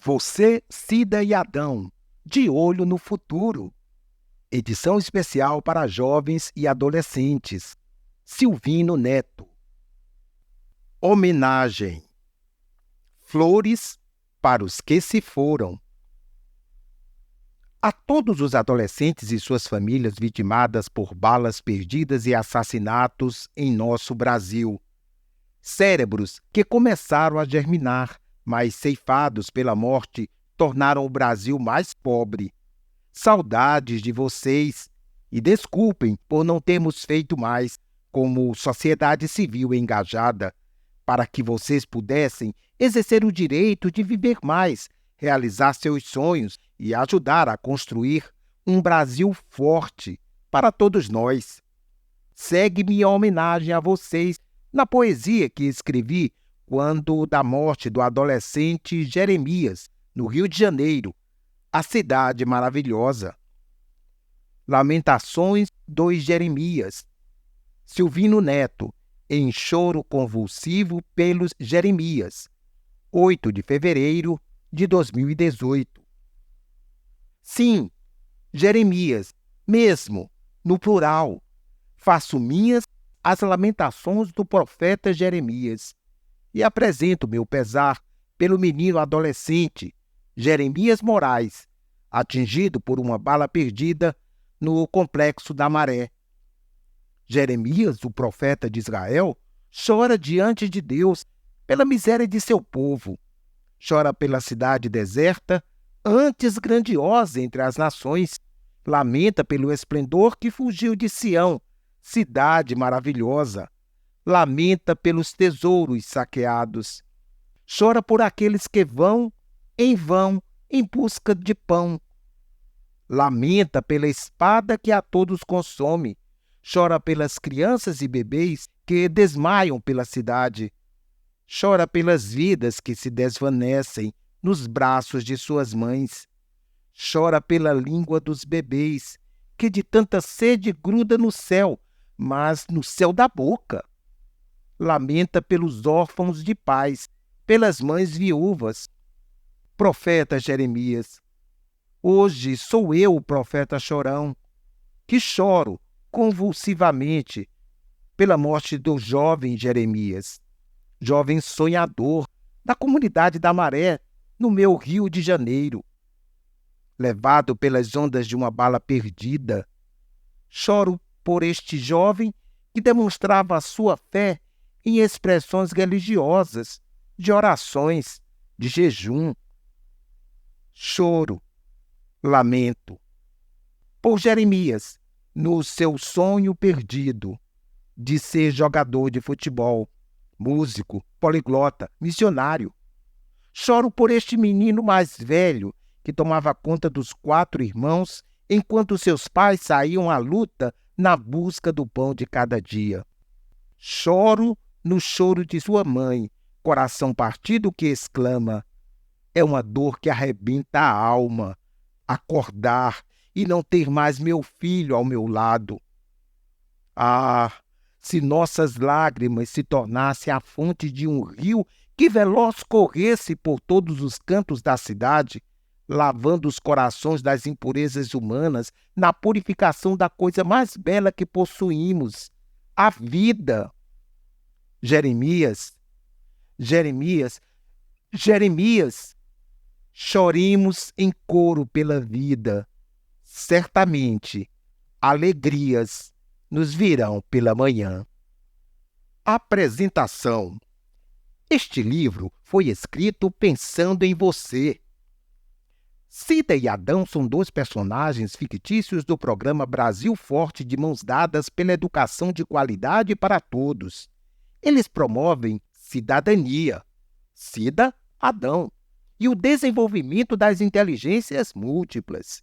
Você, Cida e Adão, de olho no futuro. Edição especial para jovens e adolescentes. Silvino Neto. Homenagem. Flores para os que se foram. A todos os adolescentes e suas famílias vitimadas por balas perdidas e assassinatos em nosso Brasil. Cérebros que começaram a germinar, mas ceifados pela morte, tornaram o Brasil mais pobre. Saudades de vocês e desculpem por não termos feito mais, como sociedade civil engajada, para que vocês pudessem exercer o direito de viver mais, realizar seus sonhos e ajudar a construir um Brasil forte para todos nós. Segue minha homenagem a vocês na poesia que escrevi quando da morte do adolescente Jeremias, no Rio de Janeiro, a cidade maravilhosa. Lamentações dos Jeremias. Silvino Neto, em choro convulsivo pelos Jeremias, 8 de fevereiro de 2018. Sim, Jeremias, mesmo, no plural, faço minhas as lamentações do profeta Jeremias e apresento meu pesar pelo menino adolescente Jeremias Moraes, atingido por uma bala perdida no Complexo da Maré. Jeremias, o profeta de Israel, chora diante de Deus pela miséria de seu povo. Chora pela cidade deserta, antes grandiosa entre as nações. Lamenta pelo esplendor que fugiu de Sião, cidade maravilhosa. Lamenta pelos tesouros saqueados. Chora por aqueles que vão em busca de pão. Lamenta pela espada que a todos consome. Chora pelas crianças e bebês que desmaiam pela cidade. Chora pelas vidas que se desvanecem nos braços de suas mães. Chora pela língua dos bebês, que de tanta sede gruda no céu, mas no céu da boca. Lamenta pelos órfãos de pais, pelas mães viúvas. Profeta Jeremias, hoje sou eu o profeta chorão, que choro convulsivamente pela morte do jovem Jeremias, jovem sonhador da comunidade da Maré, no meu Rio de Janeiro. Levado pelas ondas de uma bala perdida, choro por este jovem que demonstrava a sua fé em expressões religiosas, de orações, de jejum. Choro, lamento por Jeremias, no seu sonho perdido de ser jogador de futebol, músico, poliglota, missionário. Choro por este menino mais velho que tomava conta dos 4 irmãos enquanto seus pais saíam à luta na busca do pão de cada dia. Choro no choro de sua mãe, coração partido que exclama: é uma dor que arrebenta a alma, acordar e não ter mais meu filho ao meu lado. Ah, se nossas lágrimas se tornassem a fonte de um rio que veloz corresse por todos os cantos da cidade, lavando os corações das impurezas humanas na purificação da coisa mais bela que possuímos, a vida. Jeremias, choremos em coro pela vida. Certamente, alegrias nos virão pela manhã. Apresentação. Este livro foi escrito pensando em você. Cida e Adão são 2 personagens fictícios do programa Brasil Forte de Mãos Dadas pela Educação de Qualidade para Todos. Eles promovem cidadania, Cida, Adão, e o desenvolvimento das inteligências múltiplas.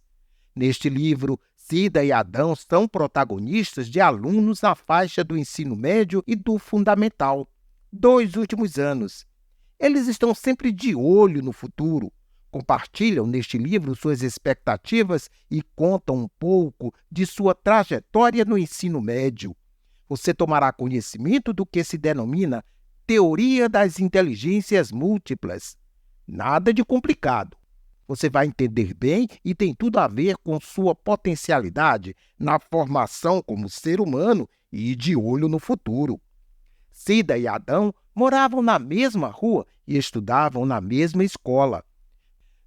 Neste livro, Cida e Adão são protagonistas de alunos na faixa do ensino médio e do fundamental, 2 últimos anos. Eles estão sempre de olho no futuro, compartilham neste livro suas expectativas e contam um pouco de sua trajetória no ensino médio. Você tomará conhecimento do que se denomina teoria das inteligências múltiplas. Nada de complicado. Você vai entender bem e tem tudo a ver com sua potencialidade na formação como ser humano e de olho no futuro. Cida e Adão moravam na mesma rua e estudavam na mesma escola.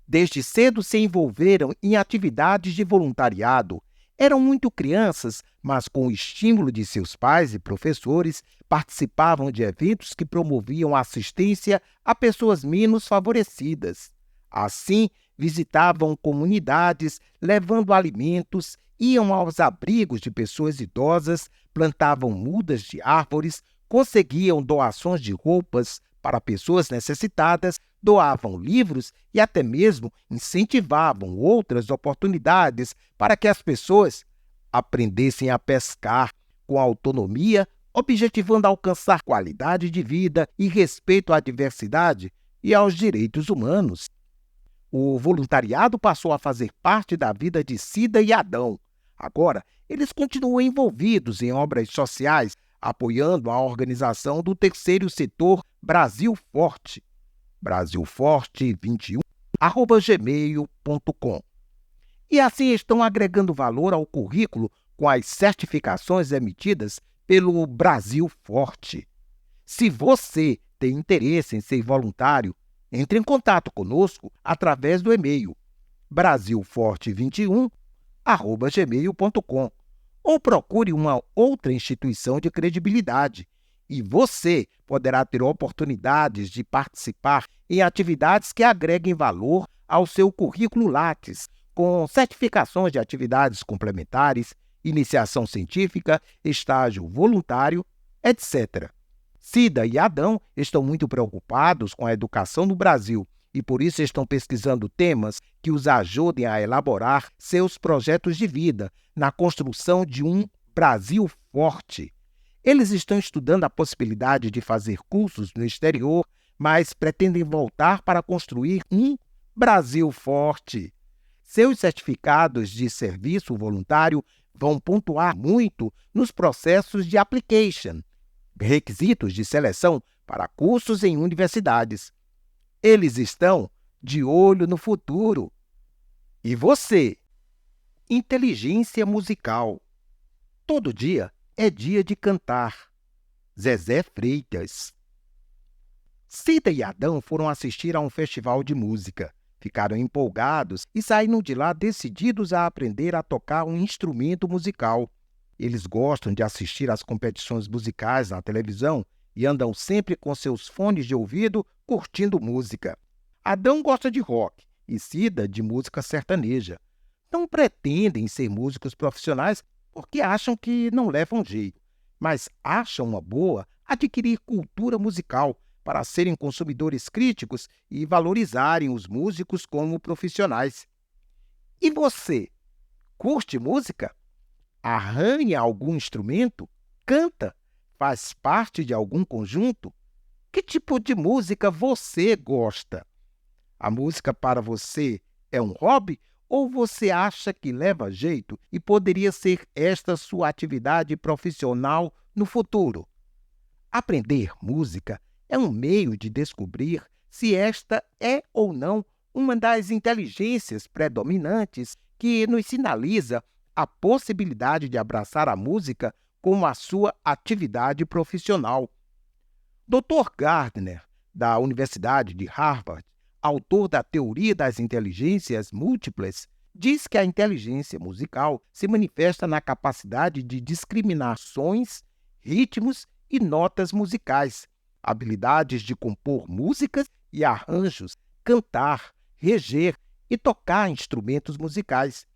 Desde cedo se envolveram em atividades de voluntariado. Eram muito crianças, mas com o estímulo de seus pais e professores, participavam de eventos que promoviam assistência a pessoas menos favorecidas. Assim, visitavam comunidades, levando alimentos, iam aos abrigos de pessoas idosas, plantavam mudas de árvores, conseguiam doações de roupas para pessoas necessitadas, doavam livros e até mesmo incentivavam outras oportunidades para que as pessoas aprendessem a pescar com autonomia, objetivando alcançar qualidade de vida e respeito à diversidade e aos direitos humanos. O voluntariado passou a fazer parte da vida de Cida e Adão. Agora, eles continuam envolvidos em obras sociais, apoiando a organização do terceiro setor Brasil Forte, brasilforte21@gmail.com. E assim estão agregando valor ao currículo com as certificações emitidas pelo Brasil Forte. Se você tem interesse em ser voluntário, entre em contato conosco através do e-mail brasilforte21@gmail.com ou procure uma outra instituição de credibilidade e você poderá ter oportunidades de participar em atividades que agreguem valor ao seu currículo Lattes, com certificações de atividades complementares, iniciação científica, estágio voluntário, etc. Cida e Adão estão muito preocupados com a educação no Brasil e por isso estão pesquisando temas que os ajudem a elaborar seus projetos de vida na construção de um Brasil forte. Eles estão estudando a possibilidade de fazer cursos no exterior, mas pretendem voltar para construir um Brasil forte. Seus certificados de serviço voluntário vão pontuar muito nos processos de application, requisitos de seleção para cursos em universidades. Eles estão de olho no futuro. E você? Inteligência musical. Todo dia é dia de cantar. Zezé Freitas. Cida e Adão foram assistir a um festival de música. Ficaram empolgados e saíram de lá decididos a aprender a tocar um instrumento musical. Eles gostam de assistir às competições musicais na televisão e andam sempre com seus fones de ouvido curtindo música. Adão gosta de rock e Cida de música sertaneja. Não pretendem ser músicos profissionais porque acham que não levam jeito, mas acham uma boa adquirir cultura musical para serem consumidores críticos e valorizarem os músicos como profissionais. E você? Curte música? Arranha algum instrumento? Canta? Faz parte de algum conjunto? Que tipo de música você gosta? A música para você é um hobby ou você acha que leva jeito e poderia ser esta sua atividade profissional no futuro? Aprender música é um meio de descobrir se esta é ou não uma das inteligências predominantes que nos sinaliza a possibilidade de abraçar a música como a sua atividade profissional. Dr. Gardner, da Universidade de Harvard, autor da Teoria das Inteligências Múltiplas, diz que a inteligência musical se manifesta na capacidade de discriminar sons, ritmos e notas musicais, habilidades de compor músicas e arranjos, cantar, reger e tocar instrumentos musicais.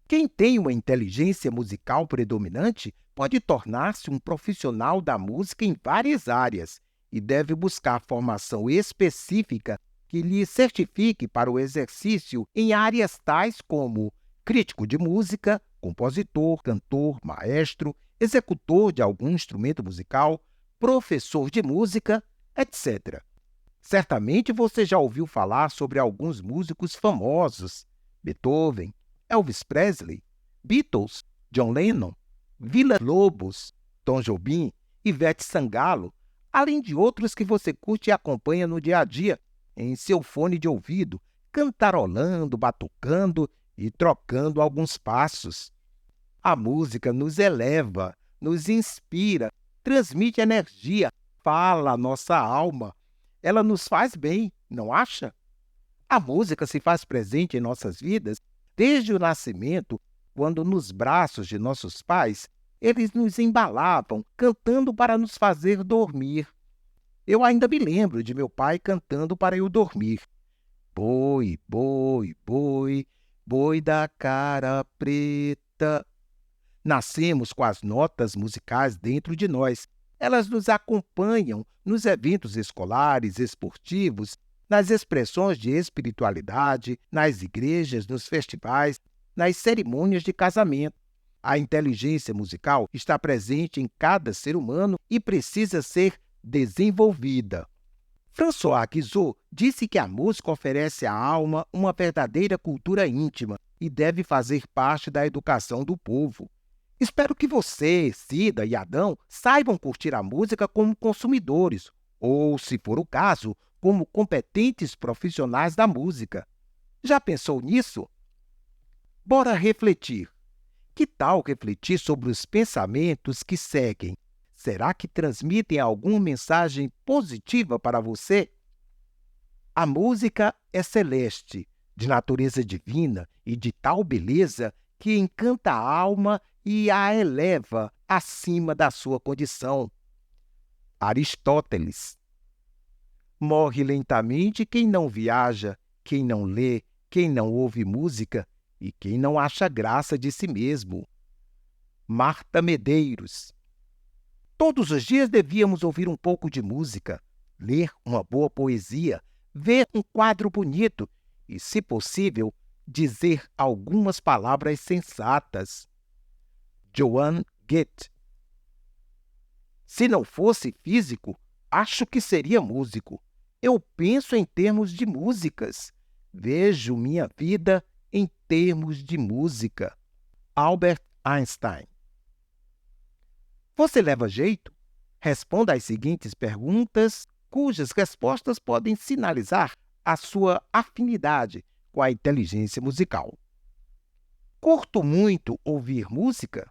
Quem tem uma inteligência musical predominante pode tornar-se um profissional da música em várias áreas e deve buscar formação específica que lhe certifique para o exercício em áreas tais como crítico de música, compositor, cantor, maestro, executor de algum instrumento musical, professor de música, etc. Certamente você já ouviu falar sobre alguns músicos famosos: Beethoven, Elvis Presley, Beatles, John Lennon, Villa-Lobos, Tom Jobim, Ivete Sangalo, além de outros que você curte e acompanha no dia a dia, em seu fone de ouvido, cantarolando, batucando e trocando alguns passos. A música nos eleva, nos inspira, transmite energia, fala a nossa alma. Ela nos faz bem, não acha? A música se faz presente em nossas vidas desde o nascimento, quando nos braços de nossos pais eles nos embalavam, cantando para nos fazer dormir. Eu ainda me lembro de meu pai cantando para eu dormir. Boi, boi, boi, boi da cara preta. Nascemos com as notas musicais dentro de nós. Elas nos acompanham nos eventos escolares, esportivos, nas expressões de espiritualidade, nas igrejas, nos festivais, nas cerimônias de casamento. A inteligência musical está presente em cada ser humano e precisa ser desenvolvida. François Guizot disse que a música oferece à alma uma verdadeira cultura íntima e deve fazer parte da educação do povo. Espero que você, Cida e Adão saibam curtir a música como consumidores, ou, se for o caso, como competentes profissionais da música. Já pensou nisso? Bora refletir. Que tal refletir sobre os pensamentos que seguem? Será que transmitem alguma mensagem positiva para você? A música é celeste, de natureza divina e de tal beleza que encanta a alma e a eleva acima da sua condição. Aristóteles. Morre lentamente quem não viaja, quem não lê, quem não ouve música e quem não acha graça de si mesmo. Marta Medeiros. Todos os dias devíamos ouvir um pouco de música, ler uma boa poesia, ver um quadro bonito e, se possível, dizer algumas palavras sensatas. Johann Goethe. Se não fosse físico, acho que seria músico. Eu penso em termos de músicas. Vejo minha vida em termos de música. Albert Einstein. Você leva jeito? Responda às seguintes perguntas, cujas respostas podem sinalizar a sua afinidade com a inteligência musical. Curto muito ouvir música?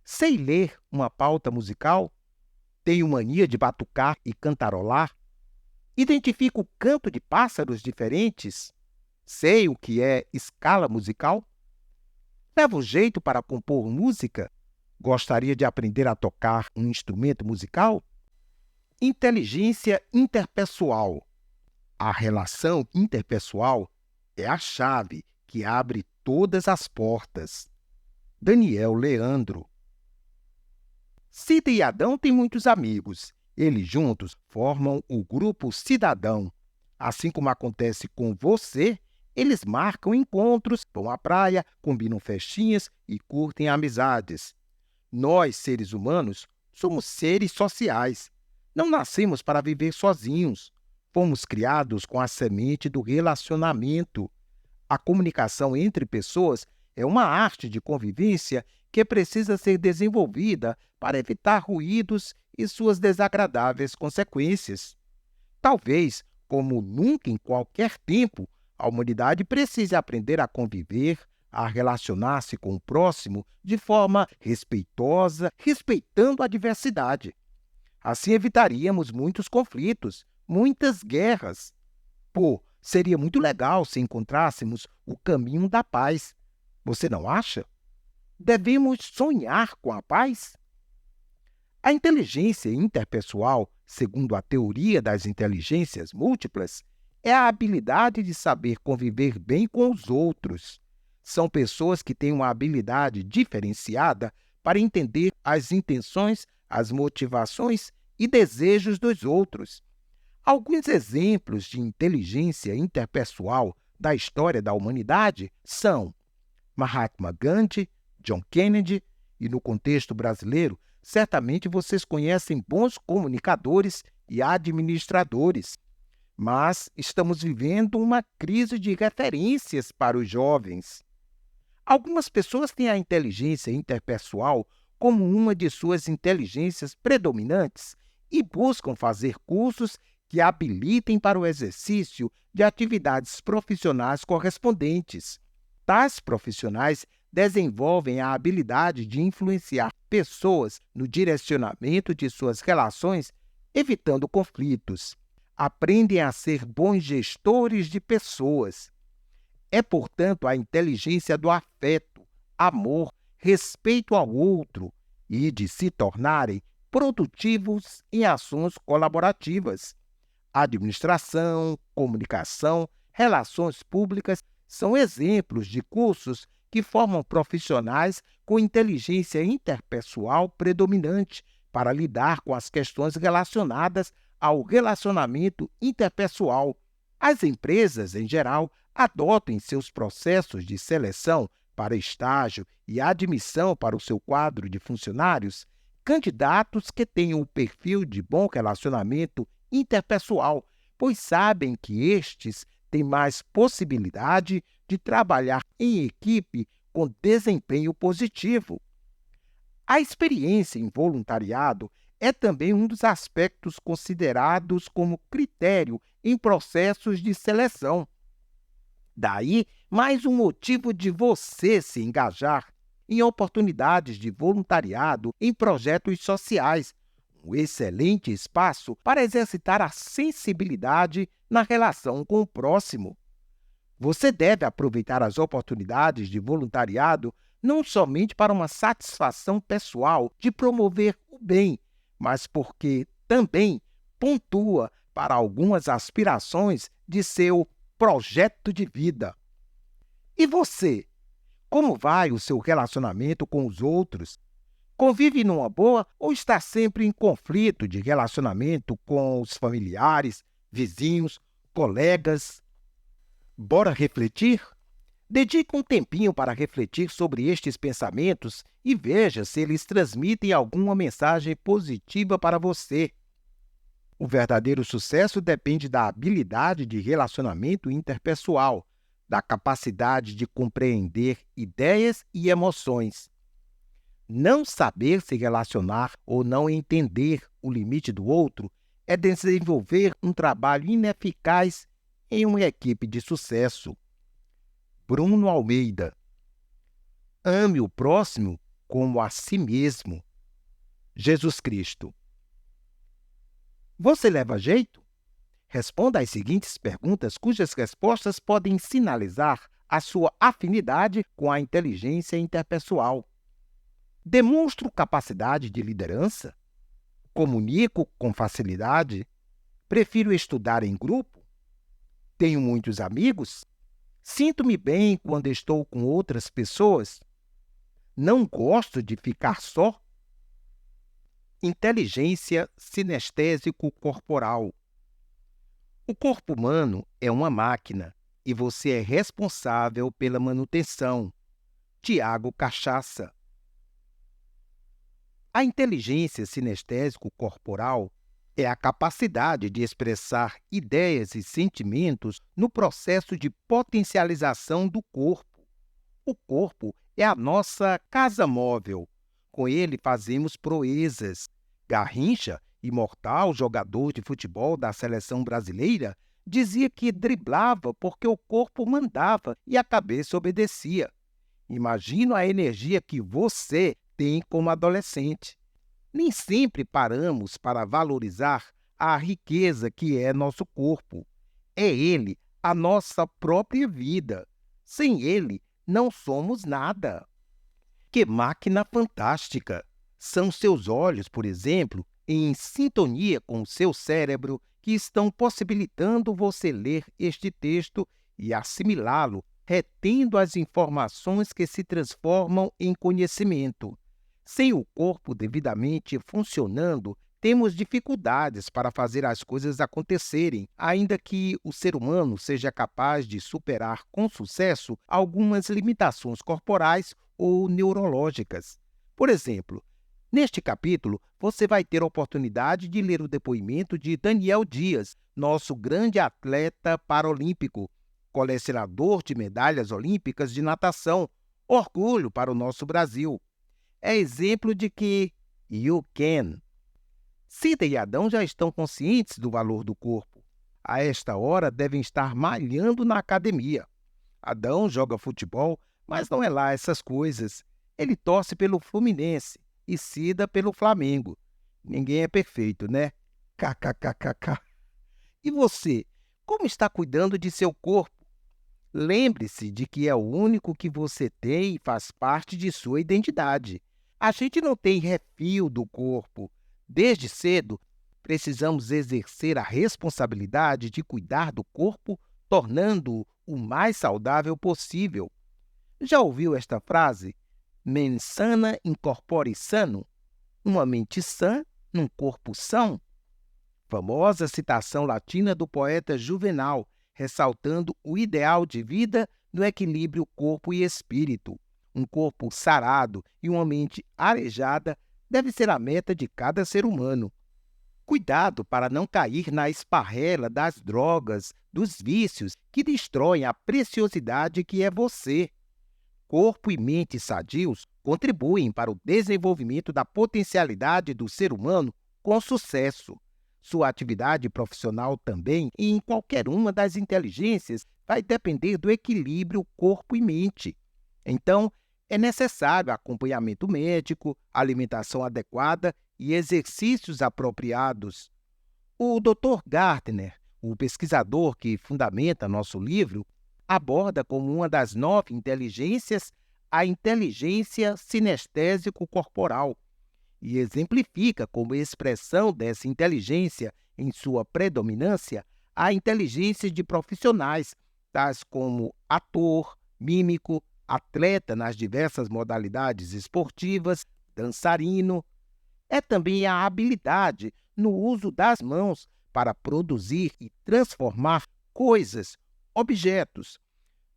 Sei ler uma pauta musical? Tenho mania de batucar e cantarolar? Identifico o canto de pássaros diferentes? Sei o que é escala musical? Levo jeito para compor música? Gostaria de aprender a tocar um instrumento musical? Inteligência interpessoal. A relação interpessoal é a chave que abre todas as portas. Daniel Leandro. Cida e Adão têm muitos amigos. Eles juntos formam o grupo Cidadão. Assim como acontece com você, eles marcam encontros, vão à praia, combinam festinhas e curtem amizades. Nós, seres humanos, somos seres sociais. Não nascemos para viver sozinhos. Fomos criados com a semente do relacionamento. A comunicação entre pessoas é uma arte de convivência que precisa ser desenvolvida para evitar ruídos e suas desagradáveis consequências. Talvez, como nunca em qualquer tempo, a humanidade precise aprender a conviver, a relacionar-se com o próximo de forma respeitosa, respeitando a diversidade. Assim evitaríamos muitos conflitos, muitas guerras. Seria muito legal se encontrássemos o caminho da paz. Você não acha? Devemos sonhar com a paz? A inteligência interpessoal, segundo a teoria das inteligências múltiplas, é a habilidade de saber conviver bem com os outros. São pessoas que têm uma habilidade diferenciada para entender as intenções, as motivações e desejos dos outros. Alguns exemplos de inteligência interpessoal da história da humanidade são Mahatma Gandhi, John Kennedy e, no contexto brasileiro, certamente vocês conhecem bons comunicadores e administradores. Mas estamos vivendo uma crise de referências para os jovens. Algumas pessoas têm a inteligência interpessoal como uma de suas inteligências predominantes e buscam fazer cursos que habilitem para o exercício de atividades profissionais correspondentes. Tais profissionais desenvolvem a habilidade de influenciar pessoas no direcionamento de suas relações, evitando conflitos. Aprendem a ser bons gestores de pessoas. É, portanto, a inteligência do afeto, amor, respeito ao outro e de se tornarem produtivos em ações colaborativas. Administração, comunicação, relações públicas são exemplos de cursos que formam profissionais com inteligência interpessoal predominante para lidar com as questões relacionadas ao relacionamento interpessoal. As empresas, em geral, adotam em seus processos de seleção para estágio e admissão para o seu quadro de funcionários candidatos que tenham o perfil de bom relacionamento interpessoal, pois sabem que estes têm mais possibilidade de trabalhar em equipe com desempenho positivo. A experiência em voluntariado é também um dos aspectos considerados como critério em processos de seleção. Daí, mais um motivo de você se engajar em oportunidades de voluntariado em projetos sociais, um excelente espaço para exercitar a sensibilidade na relação com o próximo. Você deve aproveitar as oportunidades de voluntariado não somente para uma satisfação pessoal de promover o bem, mas porque também pontua para algumas aspirações de seu projeto de vida. E você? Como vai o seu relacionamento com os outros? Convive numa boa ou está sempre em conflito de relacionamento com os familiares, vizinhos, colegas? Bora refletir? Dedique um tempinho para refletir sobre estes pensamentos e veja se eles transmitem alguma mensagem positiva para você. O verdadeiro sucesso depende da habilidade de relacionamento interpessoal, da capacidade de compreender ideias e emoções. Não saber se relacionar ou não entender o limite do outro é desenvolver um trabalho ineficaz em uma equipe de sucesso. Bruno Almeida. Ame o próximo como a si mesmo. Jesus Cristo. Você leva jeito? Responda às seguintes perguntas, cujas respostas podem sinalizar a sua afinidade com a inteligência interpessoal. Demonstro capacidade de liderança? Comunico com facilidade? Prefiro estudar em grupo? Tenho muitos amigos? Sinto-me bem quando estou com outras pessoas? Não gosto de ficar só? Inteligência sinestésico-corporal. O corpo humano é uma máquina e você é responsável pela manutenção. Tiago Cachaça. A inteligência sinestésico-corporal é a capacidade de expressar ideias e sentimentos no processo de potencialização do corpo. O corpo é a nossa casa móvel. Com ele fazemos proezas. Garrincha, imortal jogador de futebol da seleção brasileira, dizia que driblava porque o corpo mandava e a cabeça obedecia. Imagino a energia que você tem como adolescente. Nem sempre paramos para valorizar a riqueza que é nosso corpo. É ele a nossa própria vida. Sem ele, não somos nada. Que máquina fantástica! São seus olhos, por exemplo, em sintonia com o seu cérebro, que estão possibilitando você ler este texto e assimilá-lo, retendo as informações que se transformam em conhecimento. Sem o corpo devidamente funcionando, temos dificuldades para fazer as coisas acontecerem, ainda que o ser humano seja capaz de superar com sucesso algumas limitações corporais ou neurológicas. Por exemplo, neste capítulo, você vai ter a oportunidade de ler o depoimento de Daniel Dias, nosso grande atleta paralímpico, colecionador de medalhas olímpicas de natação, orgulho para o nosso Brasil. É exemplo de que you can. Cida e Adão já estão conscientes do valor do corpo. A esta hora devem estar malhando na academia. Adão joga futebol, mas não é lá essas coisas. Ele torce pelo Fluminense e Cida pelo Flamengo. Ninguém é perfeito, né? KKKKK. E você, como está cuidando de seu corpo? Lembre-se de que é o único que você tem e faz parte de sua identidade. A gente não tem refil do corpo. Desde cedo, precisamos exercer a responsabilidade de cuidar do corpo, tornando-o o mais saudável possível. Já ouviu esta frase? Mens sana in corpore sano. Uma mente sã num corpo são. Famosa citação latina do poeta Juvenal, ressaltando o ideal de vida no equilíbrio corpo e espírito. Um corpo sarado e uma mente arejada deve ser a meta de cada ser humano. Cuidado para não cair na esparrela das drogas, dos vícios que destroem a preciosidade que é você. Corpo e mente sadios contribuem para o desenvolvimento da potencialidade do ser humano com sucesso. Sua atividade profissional também, e em qualquer uma das inteligências, vai depender do equilíbrio corpo e mente. Então, é necessário acompanhamento médico, alimentação adequada e exercícios apropriados. O Dr. Gardner, o pesquisador que fundamenta nosso livro, aborda como uma das 9 inteligências a inteligência sinestésico-corporal e exemplifica como expressão dessa inteligência em sua predominância a inteligência de profissionais, tais como ator, mímico, atleta nas diversas modalidades esportivas, dançarino. É também a habilidade no uso das mãos para produzir e transformar coisas, objetos.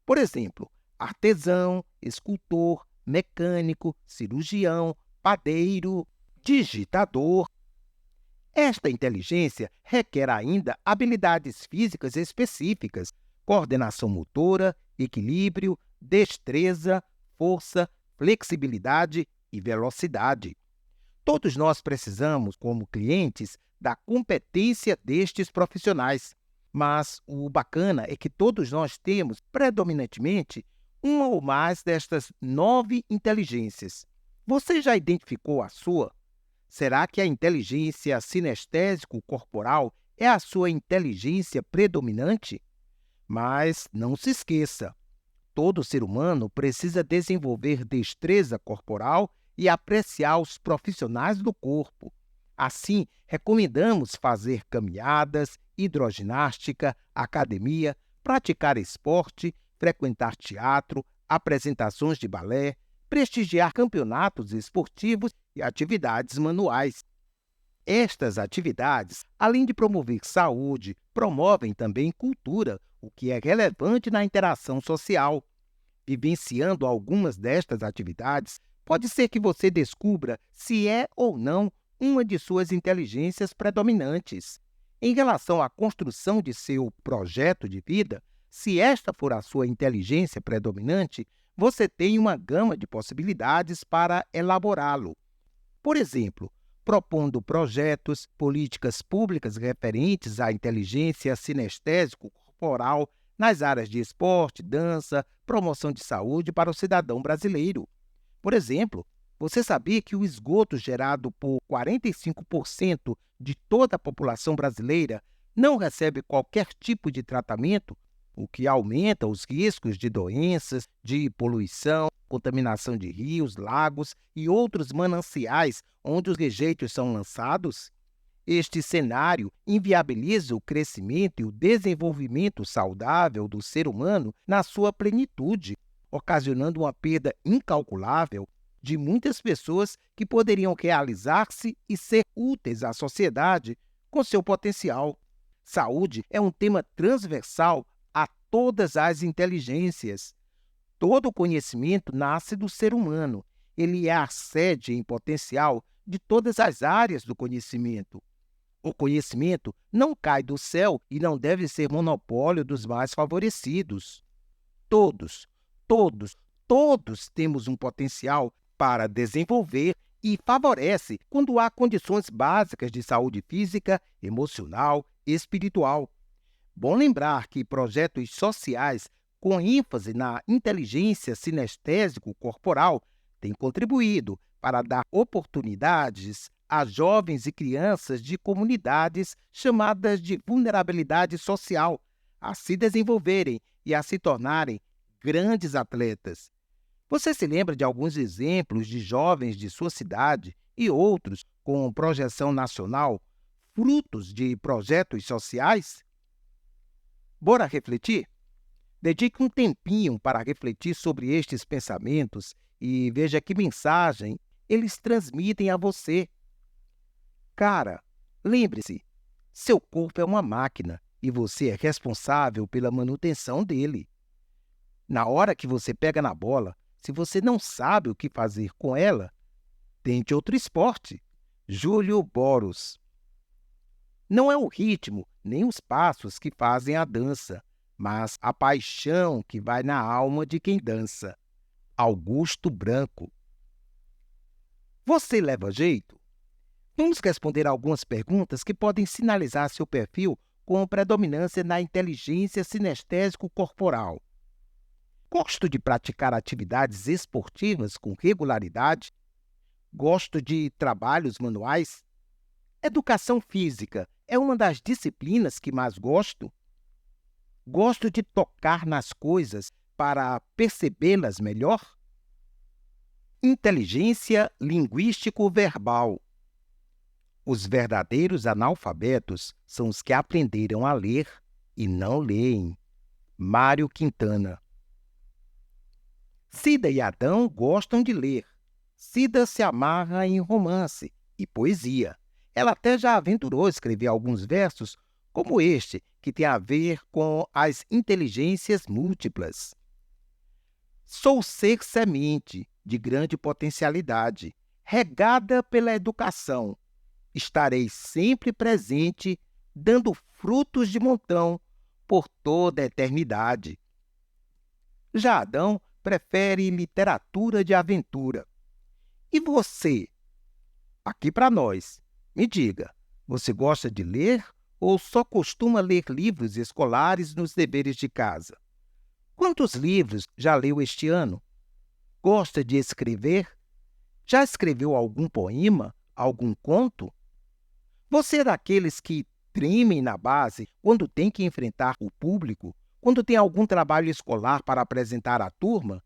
Por exemplo, artesão, escultor, mecânico, cirurgião, padeiro, digitador. Esta inteligência requer ainda habilidades físicas específicas, coordenação motora, equilíbrio, destreza, força, flexibilidade e velocidade. Todos nós precisamos, como clientes, da competência destes profissionais. Mas o bacana é que todos nós temos, predominantemente, uma ou mais destas 9 inteligências. Você já identificou a sua? Será que a inteligência sinestésico-corporal é a sua inteligência predominante? Mas não se esqueça, todo ser humano precisa desenvolver destreza corporal e apreciar os profissionais do corpo. Assim, recomendamos fazer caminhadas, hidroginástica, academia, praticar esporte, frequentar teatro, apresentações de balé, prestigiar campeonatos esportivos e atividades manuais. Estas atividades, além de promover saúde, promovem também cultura, o que é relevante na interação social. Vivenciando algumas destas atividades, pode ser que você descubra se é ou não uma de suas inteligências predominantes. Em relação à construção de seu projeto de vida, se esta for a sua inteligência predominante, você tem uma gama de possibilidades para elaborá-lo. Por exemplo, propondo projetos, políticas públicas referentes à inteligência sinestésico-corporal nas áreas de esporte, dança, promoção de saúde para o cidadão brasileiro. Por exemplo, você sabia que o esgoto gerado por 45% de toda a população brasileira não recebe qualquer tipo de tratamento, o que aumenta os riscos de doenças, de poluição, contaminação de rios, lagos e outros mananciais onde os rejeitos são lançados? Este cenário inviabiliza o crescimento e o desenvolvimento saudável do ser humano na sua plenitude, ocasionando uma perda incalculável de muitas pessoas que poderiam realizar-se e ser úteis à sociedade com seu potencial. Saúde é um tema transversal a todas as inteligências. Todo conhecimento nasce do ser humano. Ele é a sede em potencial de todas as áreas do conhecimento. O conhecimento não cai do céu e não deve ser monopólio dos mais favorecidos. Todos temos um potencial para desenvolver e favorece quando há condições básicas de saúde física, emocional e espiritual. Bom lembrar que projetos sociais com ênfase na inteligência sinestésico-corporal têm contribuído para dar oportunidades a jovens e crianças de comunidades chamadas de vulnerabilidade social a se desenvolverem e a se tornarem grandes atletas. Você se lembra de alguns exemplos de jovens de sua cidade e outros com projeção nacional, frutos de projetos sociais? Bora refletir? Dedique um tempinho para refletir sobre estes pensamentos e veja que mensagem eles transmitem a você. Cara, lembre-se, seu corpo é uma máquina e você é responsável pela manutenção dele. Na hora que você pega na bola, se você não sabe o que fazer com ela, tente outro esporte. Júlio Boros. Não é o ritmo nem os passos que fazem a dança, mas a paixão que vai na alma de quem dança. Augusto Branco. Você leva jeito? Vamos responder algumas perguntas que podem sinalizar seu perfil com predominância na inteligência sinestésico-corporal. Gosto de praticar atividades esportivas com regularidade? Gosto de trabalhos manuais? Educação física é uma das disciplinas que mais gosto? Gosto de tocar nas coisas para percebê-las melhor? Inteligência linguístico-verbal. Os verdadeiros analfabetos são os que aprenderam a ler e não leem. Mário Quintana. Cida e Adão gostam de ler. Cida se amarra em romance e poesia. Ela até já aventurou escrever alguns versos, como este, que tem a ver com as inteligências múltiplas. Sou ser semente de grande potencialidade, regada pela educação. Estarei sempre presente, dando frutos de montão por toda a eternidade. Já Adão prefere literatura de aventura. E você? Aqui para nós, me diga, você gosta de ler ou só costuma ler livros escolares nos deveres de casa? Quantos livros já leu este ano? Gosta de escrever? Já escreveu algum poema, algum conto? Você é daqueles que tremem na base quando tem que enfrentar o público, quando tem algum trabalho escolar para apresentar à turma?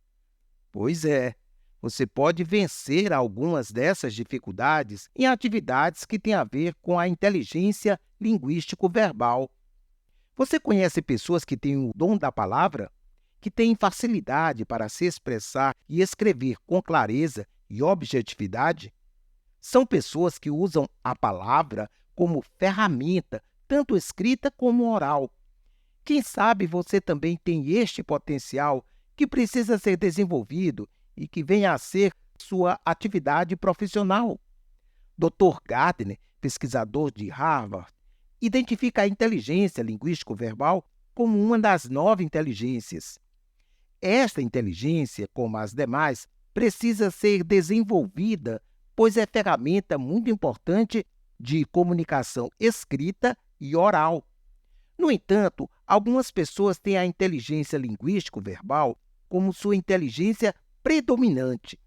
Pois é, você pode vencer algumas dessas dificuldades em atividades que têm a ver com a inteligência linguístico-verbal. Você conhece pessoas que têm o dom da palavra? Que têm facilidade para se expressar e escrever com clareza e objetividade? São pessoas que usam a palavra como ferramenta, tanto escrita como oral. Quem sabe você também tem este potencial que precisa ser desenvolvido e que venha a ser sua atividade profissional. Dr. Gardner, pesquisador de Harvard, identifica a inteligência linguístico-verbal como uma das 9 inteligências. Esta inteligência, como as demais, precisa ser desenvolvida, pois é ferramenta muito importante de comunicação escrita e oral. No entanto, algumas pessoas têm a inteligência linguístico-verbal como sua inteligência predominante.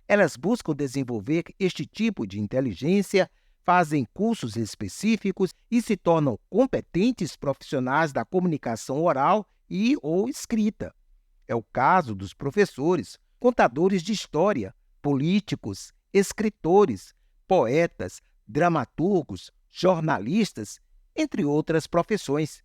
Elas buscam desenvolver este tipo de inteligência, fazem cursos específicos e se tornam competentes profissionais da comunicação oral e ou escrita. É o caso dos professores, contadores de história, políticos, escritores, poetas, dramaturgos, jornalistas, entre outras profissões.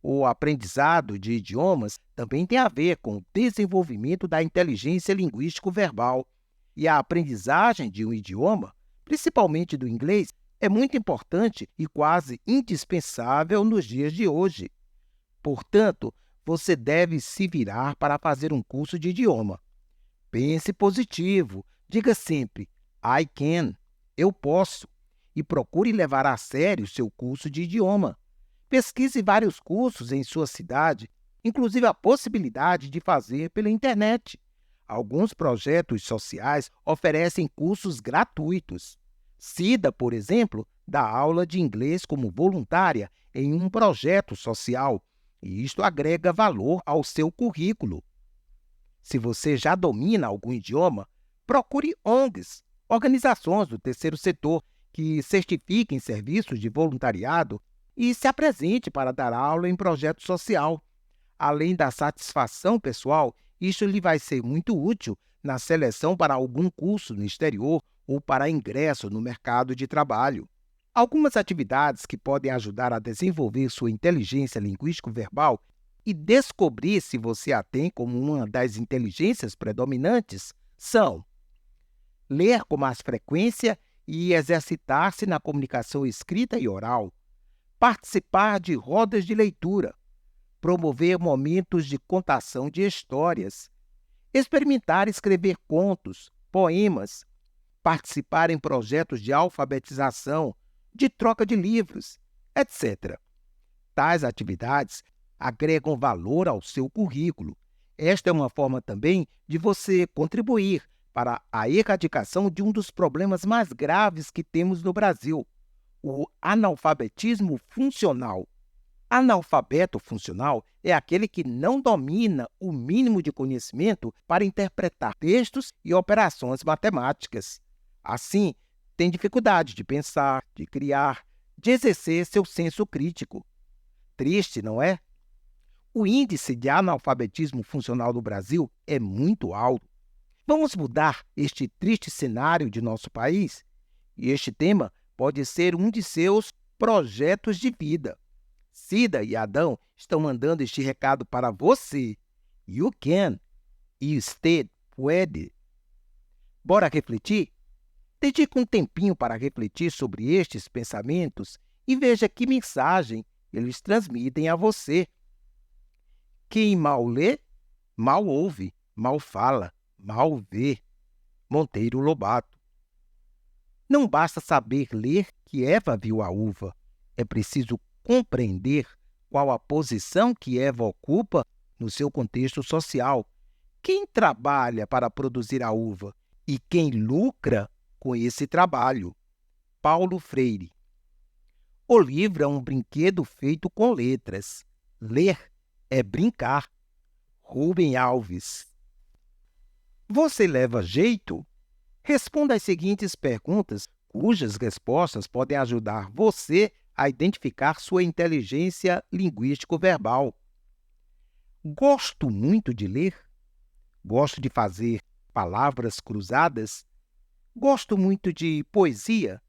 O aprendizado de idiomas também tem a ver com o desenvolvimento da inteligência linguístico-verbal. E a aprendizagem de um idioma, principalmente do inglês, é muito importante e quase indispensável nos dias de hoje. Portanto, você deve se virar para fazer um curso de idioma. Pense positivo, diga sempre, I can, eu posso, e procure levar a sério seu curso de idioma. Pesquise vários cursos em sua cidade, inclusive a possibilidade de fazer pela internet. Alguns projetos sociais oferecem cursos gratuitos. Cida, por exemplo, dá aula de inglês como voluntária em um projeto social, e isto agrega valor ao seu currículo. Se você já domina algum idioma, procure ONGs, organizações do terceiro setor, que certifiquem serviços de voluntariado e se apresente para dar aula em projeto social. Além da satisfação pessoal, isso lhe vai ser muito útil na seleção para algum curso no exterior ou para ingresso no mercado de trabalho. Algumas atividades que podem ajudar a desenvolver sua inteligência linguístico-verbal e descobrir se você a tem como uma das inteligências predominantes são ler com mais frequência e exercitar-se na comunicação escrita e oral, participar de rodas de leitura, promover momentos de contação de histórias, experimentar escrever contos, poemas, participar em projetos de alfabetização, de troca de livros, etc. Tais atividades agregam valor ao seu currículo. Esta é uma forma também de você contribuir para a erradicação de um dos problemas mais graves que temos no Brasil, o analfabetismo funcional. Analfabeto funcional é aquele que não domina o mínimo de conhecimento para interpretar textos e operações matemáticas. Assim, tem dificuldade de pensar, de criar, de exercer seu senso crítico. Triste, não é? O índice de analfabetismo funcional no Brasil é muito alto. Vamos mudar este triste cenário de nosso país? E este tema pode ser um de seus projetos de vida. Cida e Adão estão mandando este recado para você. You can. E usted puede. Bora refletir? Dedique um tempinho para refletir sobre estes pensamentos e veja que mensagem eles transmitem a você. Quem mal lê, mal ouve, mal fala, mal vê. Monteiro Lobato. Não basta saber ler que Eva viu a uva. É preciso compreender qual a posição que Eva ocupa no seu contexto social. Quem trabalha para produzir a uva e quem lucra com esse trabalho. Paulo Freire. O livro é um brinquedo feito com letras. Ler é brincar. Rubem Alves. Você leva jeito? Responda as seguintes perguntas, cujas respostas podem ajudar você a identificar sua inteligência linguístico-verbal. Gosto muito de ler? Gosto de fazer palavras cruzadas? Gosto muito de poesia?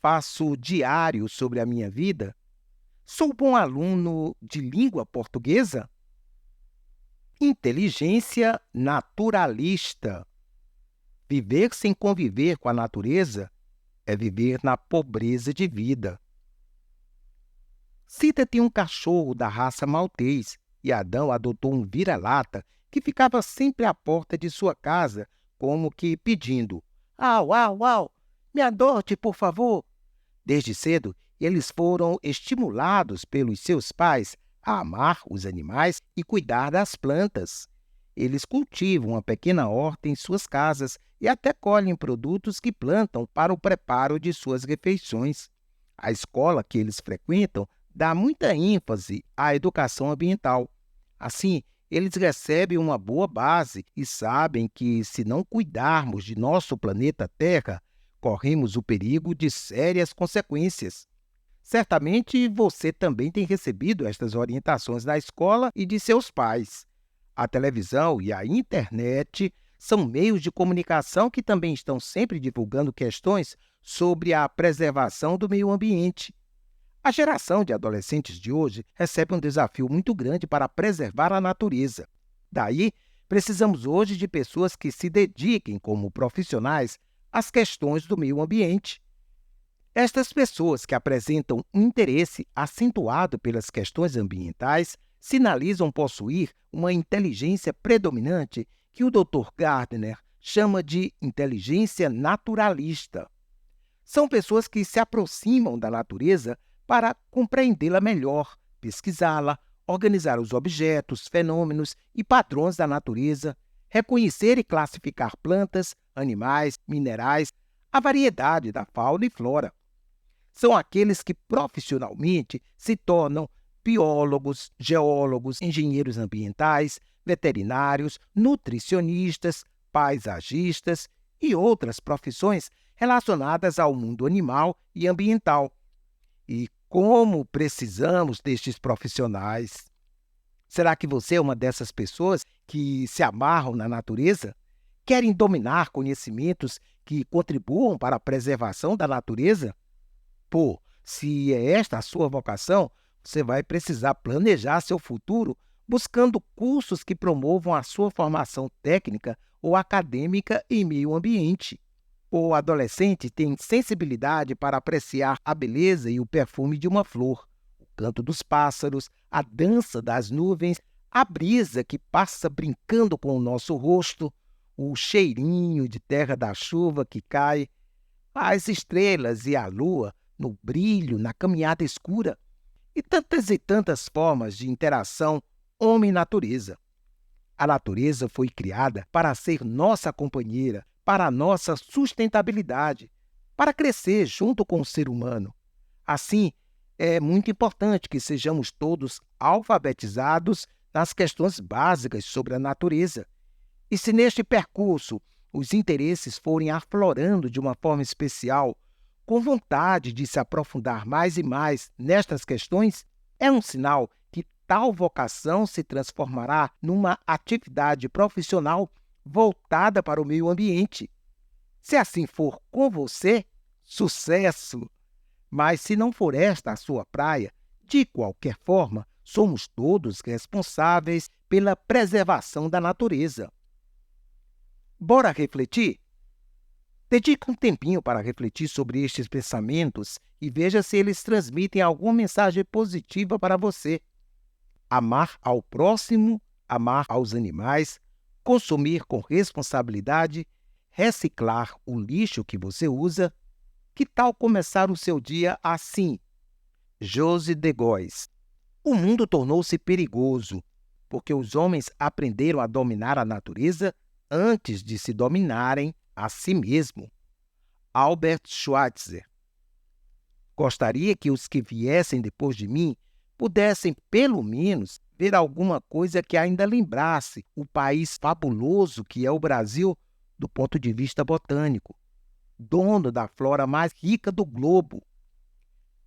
Faço diário sobre a minha vida? Sou bom aluno de língua portuguesa? Inteligência naturalista. Viver sem conviver com a natureza é viver na pobreza de vida. Cida tem um cachorro da raça maltês e Adão adotou um vira-lata que ficava sempre à porta de sua casa, como que pedindo: "Au, au, au, me adote, por favor." Desde cedo, eles foram estimulados pelos seus pais a amar os animais e cuidar das plantas. Eles cultivam uma pequena horta em suas casas e até colhem produtos que plantam para o preparo de suas refeições. A escola que eles frequentam dá muita ênfase à educação ambiental. Assim, eles recebem uma boa base e sabem que, se não cuidarmos de nosso planeta Terra, corremos o perigo de sérias consequências. Certamente você também tem recebido estas orientações da escola e de seus pais. A televisão e a internet são meios de comunicação que também estão sempre divulgando questões sobre a preservação do meio ambiente. A geração de adolescentes de hoje recebe um desafio muito grande para preservar a natureza. Daí, precisamos hoje de pessoas que se dediquem como profissionais às questões do meio ambiente. Estas pessoas que apresentam um interesse acentuado pelas questões ambientais sinalizam possuir uma inteligência predominante que o Dr. Gardner chama de inteligência naturalista. São pessoas que se aproximam da natureza para compreendê-la melhor, pesquisá-la, organizar os objetos, fenômenos e padrões da natureza, reconhecer e classificar plantas, animais, minerais, a variedade da fauna e flora. São aqueles que profissionalmente se tornam biólogos, geólogos, engenheiros ambientais, veterinários, nutricionistas, paisagistas e outras profissões relacionadas ao mundo animal e ambiental. E como precisamos destes profissionais? Será que você é uma dessas pessoas que se amarram na natureza? Querem dominar conhecimentos que contribuam para a preservação da natureza? Pô, se é esta a sua vocação, você vai precisar planejar seu futuro buscando cursos que promovam a sua formação técnica ou acadêmica em meio ambiente. O adolescente tem sensibilidade para apreciar a beleza e o perfume de uma flor, o canto dos pássaros, a dança das nuvens, a brisa que passa brincando com o nosso rosto, o cheirinho de terra da chuva que cai, as estrelas e a lua no brilho, na caminhada escura, e tantas formas de interação homem-natureza. A natureza foi criada para ser nossa companheira, para a nossa sustentabilidade, para crescer junto com o ser humano. Assim, é muito importante que sejamos todos alfabetizados nas questões básicas sobre a natureza. E se neste percurso os interesses forem aflorando de uma forma especial, com vontade de se aprofundar mais e mais nestas questões, é um sinal que tal vocação se transformará numa atividade profissional voltada para o meio ambiente. Se assim for com você, sucesso! Mas se não for esta a sua praia, de qualquer forma, somos todos responsáveis pela preservação da natureza. Bora refletir? Dedique um tempinho para refletir sobre estes pensamentos e veja se eles transmitem alguma mensagem positiva para você. Amar ao próximo, amar aos animais, consumir com responsabilidade, reciclar o lixo que você usa. Que tal começar o seu dia assim? José de Góes. O mundo tornou-se perigoso porque os homens aprenderam a dominar a natureza antes de se dominarem a si mesmo. Albert Schweitzer. Gostaria que os que viessem depois de mim pudessem, pelo menos, ver alguma coisa que ainda lembrasse o país fabuloso que é o Brasil do ponto de vista botânico, dono da flora mais rica do globo.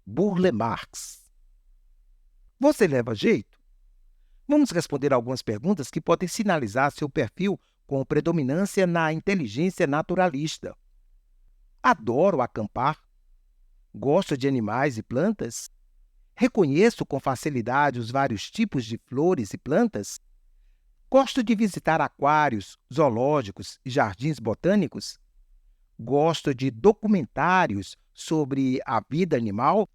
Burle Marx. Você leva jeito? Vamos responder algumas perguntas que podem sinalizar seu perfil com predominância na inteligência naturalista. Adoro acampar. Gosto de animais e plantas. Reconheço com facilidade os vários tipos de flores e plantas. Gosto de visitar aquários, zoológicos e jardins botânicos. Gosto de documentários sobre a vida animal.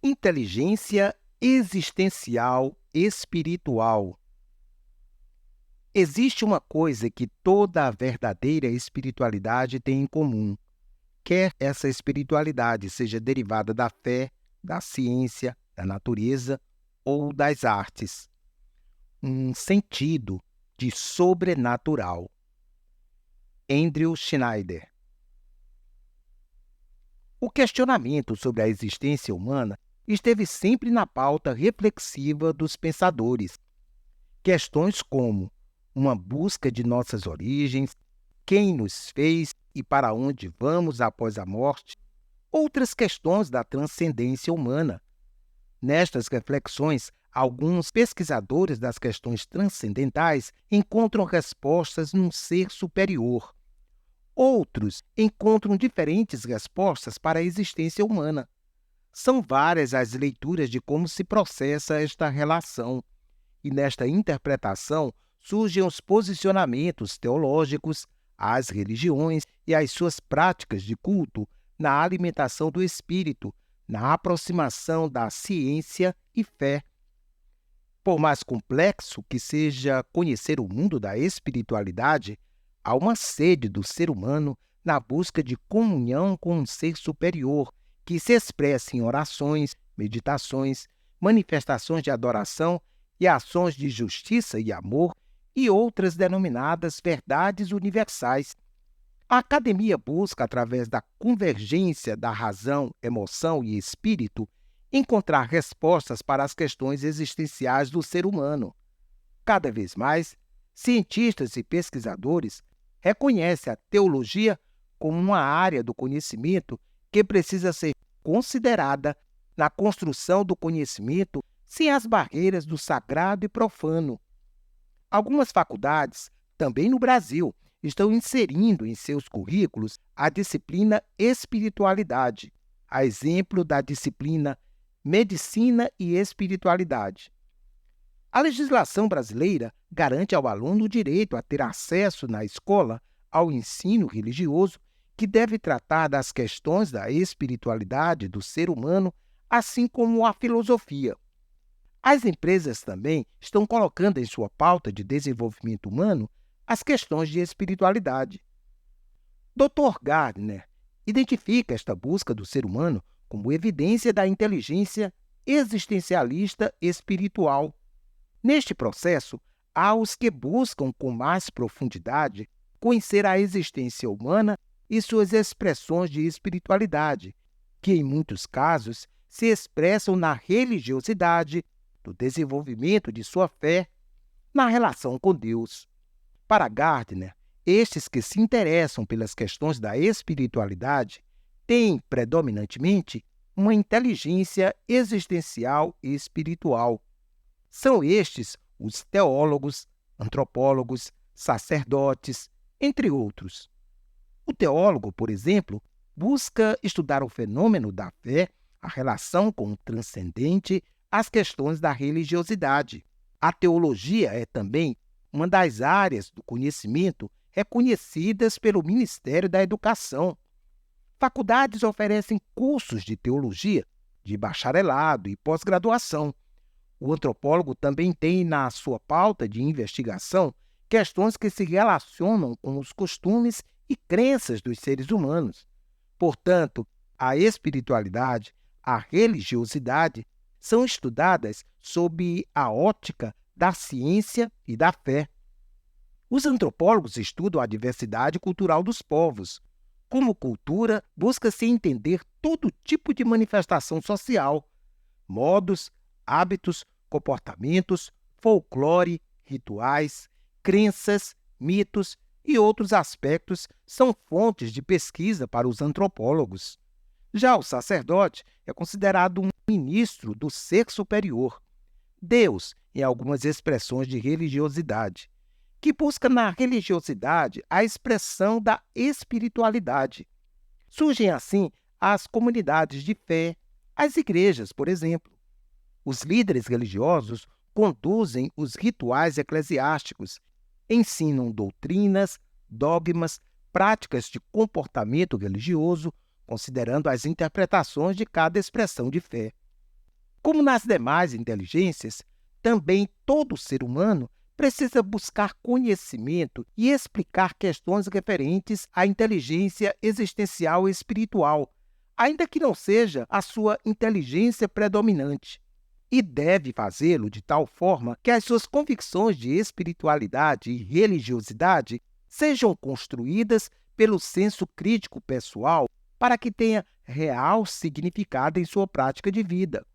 Inteligência existencial espiritual. Existe uma coisa que toda a verdadeira espiritualidade tem em comum, quer essa espiritualidade seja derivada da fé, da ciência, da natureza ou das artes. Um sentido de sobrenatural. Andrew Schneider. O questionamento sobre a existência humana esteve sempre na pauta reflexiva dos pensadores. Questões como uma busca de nossas origens, quem nos fez e para onde vamos após a morte, outras questões da transcendência humana. Nestas reflexões, alguns pesquisadores das questões transcendentais encontram respostas num ser superior. Outros encontram diferentes respostas para a existência humana. São várias as leituras de como se processa esta relação, e nesta interpretação surgem os posicionamentos teológicos, as religiões e as suas práticas de culto na alimentação do espírito, na aproximação da ciência e fé. Por mais complexo que seja conhecer o mundo da espiritualidade, há uma sede do ser humano na busca de comunhão com um ser superior, que se expressa em orações, meditações, manifestações de adoração e ações de justiça e amor e outras denominadas verdades universais. A academia busca, através da convergência da razão, emoção e espírito, encontrar respostas para as questões existenciais do ser humano. Cada vez mais, cientistas e pesquisadores reconhecem a teologia como uma área do conhecimento que precisa ser considerada na construção do conhecimento sem as barreiras do sagrado e profano. Algumas faculdades, também no Brasil, estão inserindo em seus currículos a disciplina espiritualidade, a exemplo da disciplina Medicina e Espiritualidade. A legislação brasileira garante ao aluno o direito a ter acesso na escola ao ensino religioso que deve tratar das questões da espiritualidade do ser humano, assim como a filosofia. As empresas também estão colocando em sua pauta de desenvolvimento humano as questões de espiritualidade. Dr. Gardner identifica esta busca do ser humano como evidência da inteligência existencialista espiritual. Neste processo, há os que buscam com mais profundidade conhecer a existência humana e suas expressões de espiritualidade, que em muitos casos se expressam na religiosidade, no desenvolvimento de sua fé, na relação com Deus. Para Gardner, estes que se interessam pelas questões da espiritualidade têm, predominantemente, uma inteligência existencial e espiritual. São estes os teólogos, antropólogos, sacerdotes, entre outros. O teólogo, por exemplo, busca estudar o fenômeno da fé, a relação com o transcendente, as questões da religiosidade. A teologia é também uma das áreas do conhecimento reconhecidas pelo Ministério da Educação. Faculdades oferecem cursos de teologia, de bacharelado e pós-graduação. O antropólogo também tem na sua pauta de investigação questões que se relacionam com os costumes e crenças dos seres humanos. Portanto, a espiritualidade, a religiosidade são estudadas sob a ótica da ciência e da fé. Os antropólogos estudam a diversidade cultural dos povos. Como cultura, busca-se entender todo tipo de manifestação social, modos, hábitos, comportamentos, folclore, rituais, crenças, mitos e outros aspectos são fontes de pesquisa para os antropólogos. Já o sacerdote é considerado um ministro do ser superior, Deus, em algumas expressões de religiosidade, que busca na religiosidade a expressão da espiritualidade. Surgem assim as comunidades de fé, as igrejas, por exemplo. Os líderes religiosos conduzem os rituais eclesiásticos, ensinam doutrinas, dogmas, práticas de comportamento religioso, considerando as interpretações de cada expressão de fé. Como nas demais inteligências, também todo ser humano precisa buscar conhecimento e explicar questões referentes à inteligência existencial e espiritual, ainda que não seja a sua inteligência predominante. E deve fazê-lo de tal forma que as suas convicções de espiritualidade e religiosidade sejam construídas pelo senso crítico pessoal para que tenha real significado em sua prática de vida.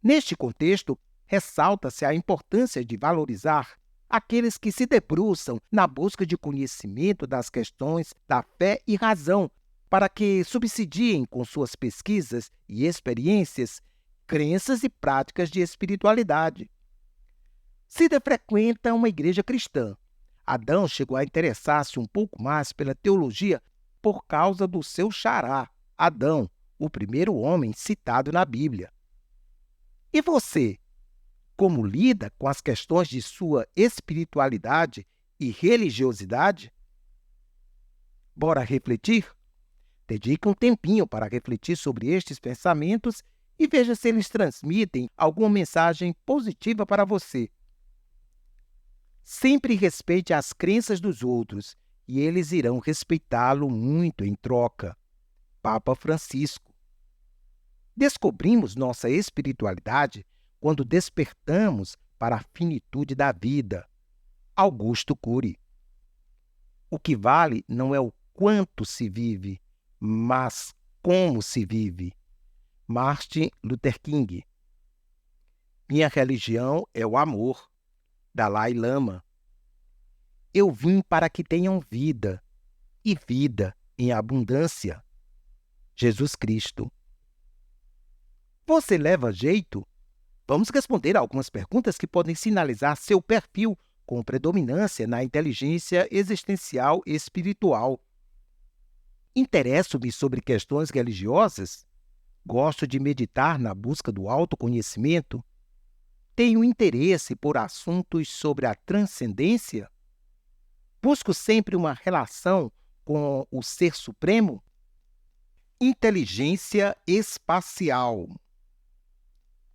Neste contexto, ressalta-se a importância de valorizar aqueles que se debruçam na busca de conhecimento das questões da fé e razão, para que subsidiem com suas pesquisas e experiências crenças e práticas de espiritualidade. Cida frequenta uma igreja cristã. Adão chegou a interessar-se um pouco mais pela teologia por causa do seu xará, Adão, o primeiro homem citado na Bíblia. E você, como lida com as questões de sua espiritualidade e religiosidade? Bora refletir? Dedique um tempinho para refletir sobre estes pensamentos e veja se eles transmitem alguma mensagem positiva para você. Sempre respeite as crenças dos outros e eles irão respeitá-lo muito em troca. Papa Francisco. Descobrimos nossa espiritualidade quando despertamos para a finitude da vida. Augusto Cury. O que vale não é o quanto se vive, mas como se vive. Martin Luther King. Minha religião é o amor. Dalai Lama. Eu vim para que tenham vida, e vida em abundância. Jesus Cristo. Você leva jeito? Vamos responder a algumas perguntas que podem sinalizar seu perfil com predominância na inteligência existencial e espiritual. Interesso-me sobre questões religiosas? Gosto de meditar na busca do autoconhecimento? Tenho interesse por assuntos sobre a transcendência? Busco sempre uma relação com o Ser Supremo? Inteligência espacial.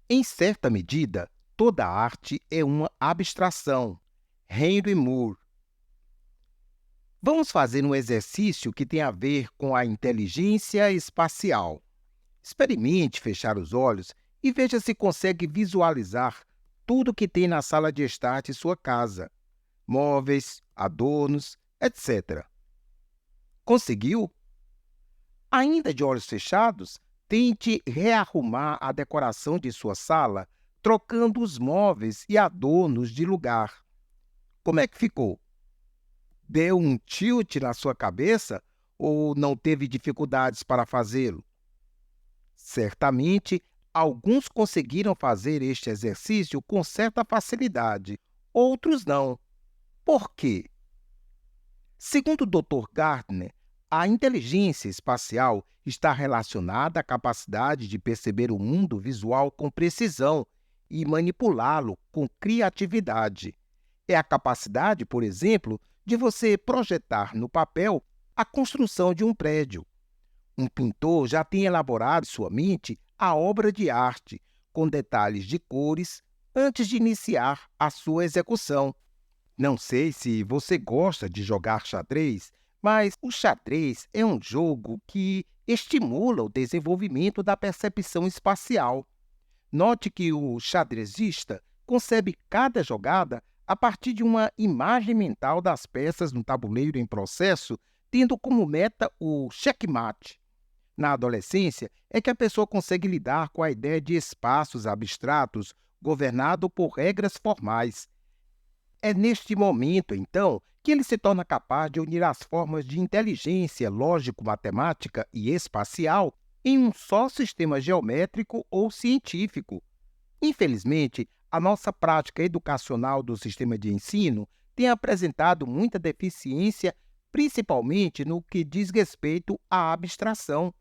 Em certa medida, toda arte é uma abstração. Henry Moore. Vamos fazer um exercício que tem a ver com a inteligência espacial. Experimente fechar os olhos e veja se consegue visualizar tudo que tem na sala de estar de sua casa. Móveis, adornos, etc. Conseguiu? Ainda de olhos fechados, tente rearrumar a decoração de sua sala, trocando os móveis e adornos de lugar. Como é que ficou? Deu um tilt na sua cabeça ou não teve dificuldades para fazê-lo? Certamente, alguns conseguiram fazer este exercício com certa facilidade, outros não. Por quê? Segundo o Dr. Gardner, a inteligência espacial está relacionada à capacidade de perceber o mundo visual com precisão e manipulá-lo com criatividade. É a capacidade, por exemplo, de você projetar no papel a construção de um prédio. Um pintor já tem elaborado em sua mente a obra de arte, com detalhes de cores, antes de iniciar a sua execução. Não sei se você gosta de jogar xadrez, mas o xadrez é um jogo que estimula o desenvolvimento da percepção espacial. Note que o xadrezista concebe cada jogada a partir de uma imagem mental das peças no tabuleiro em processo, tendo como meta o checkmate. Na adolescência, é que a pessoa consegue lidar com a ideia de espaços abstratos governado por regras formais. É neste momento, então, que ele se torna capaz de unir as formas de inteligência lógico-matemática e espacial em um só sistema geométrico ou científico. Infelizmente, a nossa prática educacional do sistema de ensino tem apresentado muita deficiência, principalmente no que diz respeito à abstração.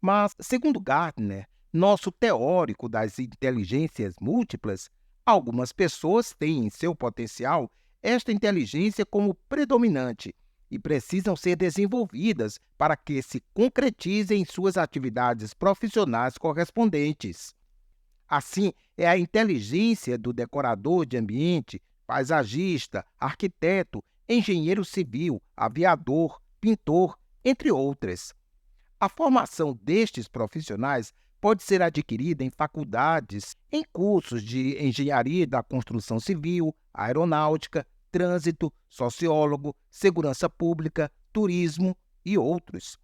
Mas, segundo Gardner, nosso teórico das inteligências múltiplas, algumas pessoas têm em seu potencial esta inteligência como predominante e precisam ser desenvolvidas para que se concretizem em suas atividades profissionais correspondentes. Assim, é a inteligência do decorador de ambiente, paisagista, arquiteto, engenheiro civil, aviador, pintor, entre outras. A formação destes profissionais pode ser adquirida em faculdades, em cursos de engenharia da construção civil, aeronáutica, trânsito, sociólogo, segurança pública, turismo e outros.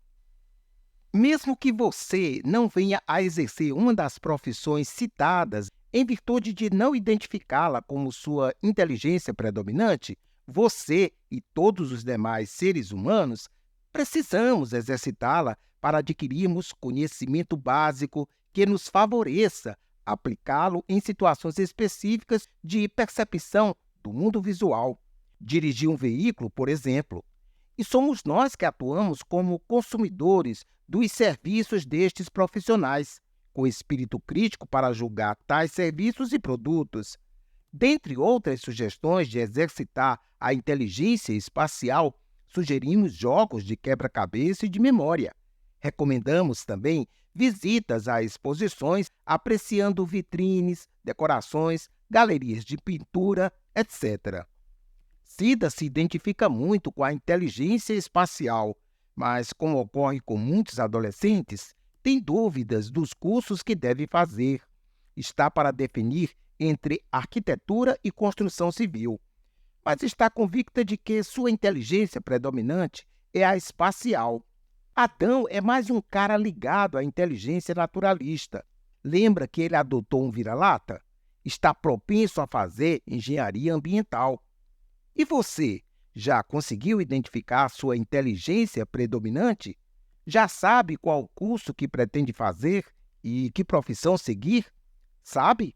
Mesmo que você não venha a exercer uma das profissões citadas em virtude de não identificá-la como sua inteligência predominante, você e todos os demais seres humanos precisamos exercitá-la para adquirirmos conhecimento básico que nos favoreça aplicá-lo em situações específicas de percepção do mundo visual. Dirigir um veículo, por exemplo. E somos nós que atuamos como consumidores dos serviços destes profissionais, com espírito crítico para julgar tais serviços e produtos. Dentre outras sugestões de exercitar a inteligência espacial, sugerimos jogos de quebra-cabeça e de memória. Recomendamos também visitas a exposições apreciando vitrines, decorações, galerias de pintura, etc. Cida se identifica muito com a inteligência espacial, mas, como ocorre com muitos adolescentes, tem dúvidas dos cursos que deve fazer. Está para definir entre arquitetura e construção civil. mas está convicta de que sua inteligência predominante é a espacial. Adão é mais um cara ligado à inteligência naturalista. Lembra que ele adotou um vira-lata? Está propenso a fazer engenharia ambiental. E você, já conseguiu identificar sua inteligência predominante? Já sabe qual curso que pretende fazer e que profissão seguir? Sabe?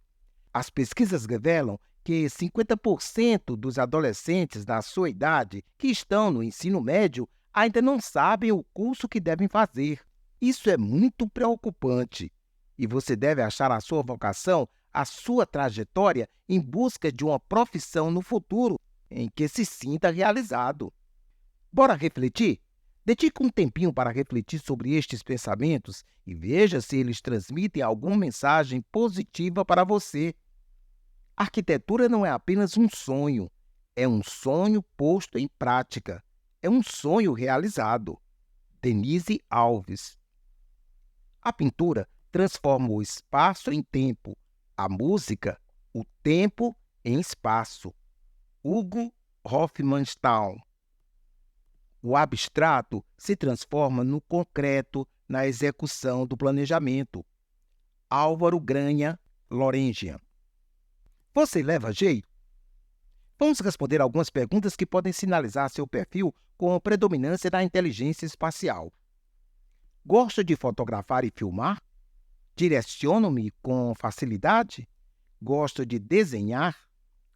As pesquisas revelam que 50% dos adolescentes da sua idade que estão no ensino médio ainda não sabem o curso que devem fazer. Isso é muito preocupante. E você deve achar a sua vocação, a sua trajetória em busca de uma profissão no futuro em que se sinta realizado. Bora refletir? Dedique um tempinho para refletir sobre estes pensamentos e veja se eles transmitem alguma mensagem positiva para você. A arquitetura não é apenas um sonho, é um sonho posto em prática. É um sonho realizado. Denise Alves. A pintura transforma o espaço em tempo, a música, o tempo em espaço. Hugo Hofmannsthal. O abstrato se transforma no concreto na execução do planejamento. Álvaro Granha Lorengian. Você leva jeito? Vamos responder algumas perguntas que podem sinalizar seu perfil com a predominância da inteligência espacial. Gosto de fotografar e filmar? Direciono-me com facilidade? Gosto de desenhar?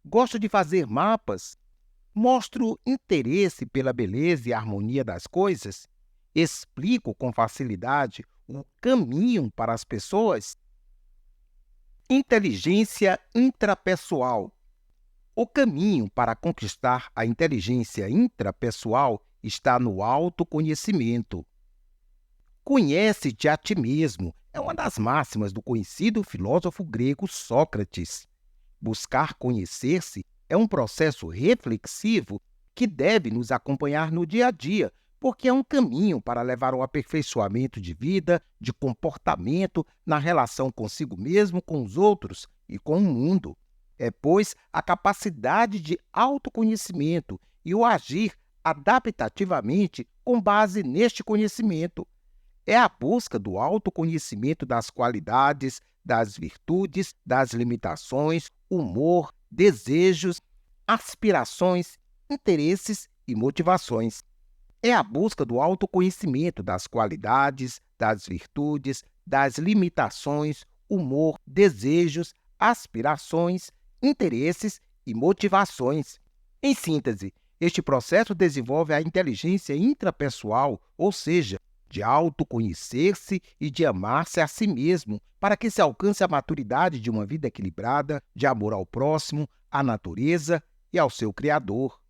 Gosto de fazer mapas? Mostro interesse pela beleza e harmonia das coisas? Explico com facilidade o caminho para as pessoas? Inteligência intrapessoal. O caminho para conquistar a inteligência intrapessoal está no autoconhecimento. Conhece-te a ti mesmo é uma das máximas do conhecido filósofo grego Sócrates. Buscar conhecer-se é um processo reflexivo que deve nos acompanhar no dia a dia, porque é um caminho para levar ao aperfeiçoamento de vida, de comportamento, na relação consigo mesmo, com os outros e com o mundo. É, pois, a capacidade de autoconhecimento e o agir adaptativamente com base neste conhecimento. É a busca do autoconhecimento das qualidades, das virtudes, das limitações, humor, desejos, aspirações, interesses e motivações. É a busca do autoconhecimento das qualidades, das virtudes, das limitações, humor, desejos, aspirações, interesses e motivações. Em síntese, este processo desenvolve a inteligência intrapessoal, ou seja, de autoconhecer-se e de amar-se a si mesmo, para que se alcance a maturidade de uma vida equilibrada, de amor ao próximo, à natureza e ao seu Criador.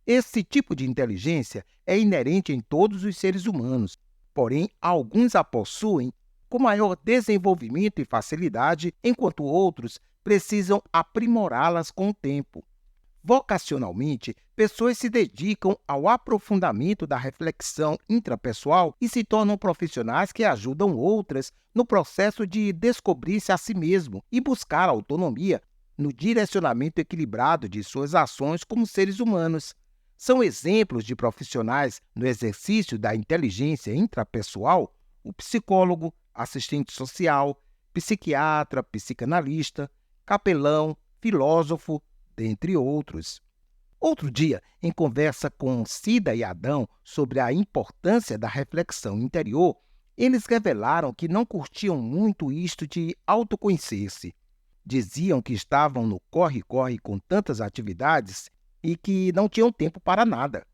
Esse tipo de inteligência é inerente em todos os seres humanos, porém, alguns a possuem com maior desenvolvimento e facilidade, enquanto outros precisam aprimorá-las com o tempo. Vocacionalmente, pessoas se dedicam ao aprofundamento da reflexão intrapessoal e se tornam profissionais que ajudam outras no processo de descobrir-se a si mesmo e buscar autonomia no direcionamento equilibrado de suas ações como seres humanos. São exemplos de profissionais no exercício da inteligência intrapessoal o psicólogo, assistente social, psiquiatra, psicanalista, capelão, filósofo, dentre outros. Outro dia, em conversa com Cida e Adão sobre a importância da reflexão interior, eles revelaram que não curtiam muito isto de autoconhecer-se. Diziam que estavam no corre-corre com tantas atividades e que não tinham tempo para nada.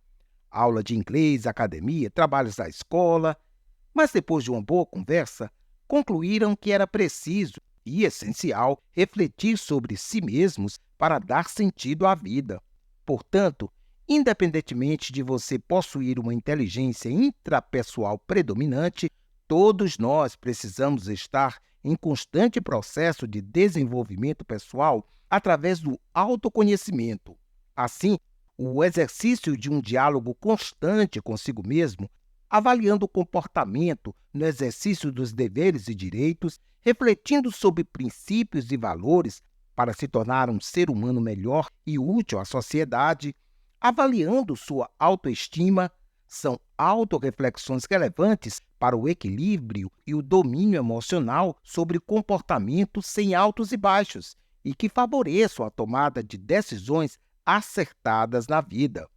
Aula de inglês, academia, trabalhos da escola. Mas depois de uma boa conversa, concluíram que era preciso e essencial refletir sobre si mesmos para dar sentido à vida. Portanto, independentemente de você possuir uma inteligência intrapessoal predominante, todos nós precisamos estar em constante processo de desenvolvimento pessoal através do autoconhecimento. Assim, o exercício de um diálogo constante consigo mesmo, avaliando o comportamento no exercício dos deveres e direitos, refletindo sobre princípios e valores, para se tornar um ser humano melhor e útil à sociedade, avaliando sua autoestima, são autorreflexões relevantes para o equilíbrio e o domínio emocional sobre comportamentos sem altos e baixos e que favoreçam a tomada de decisões acertadas na vida.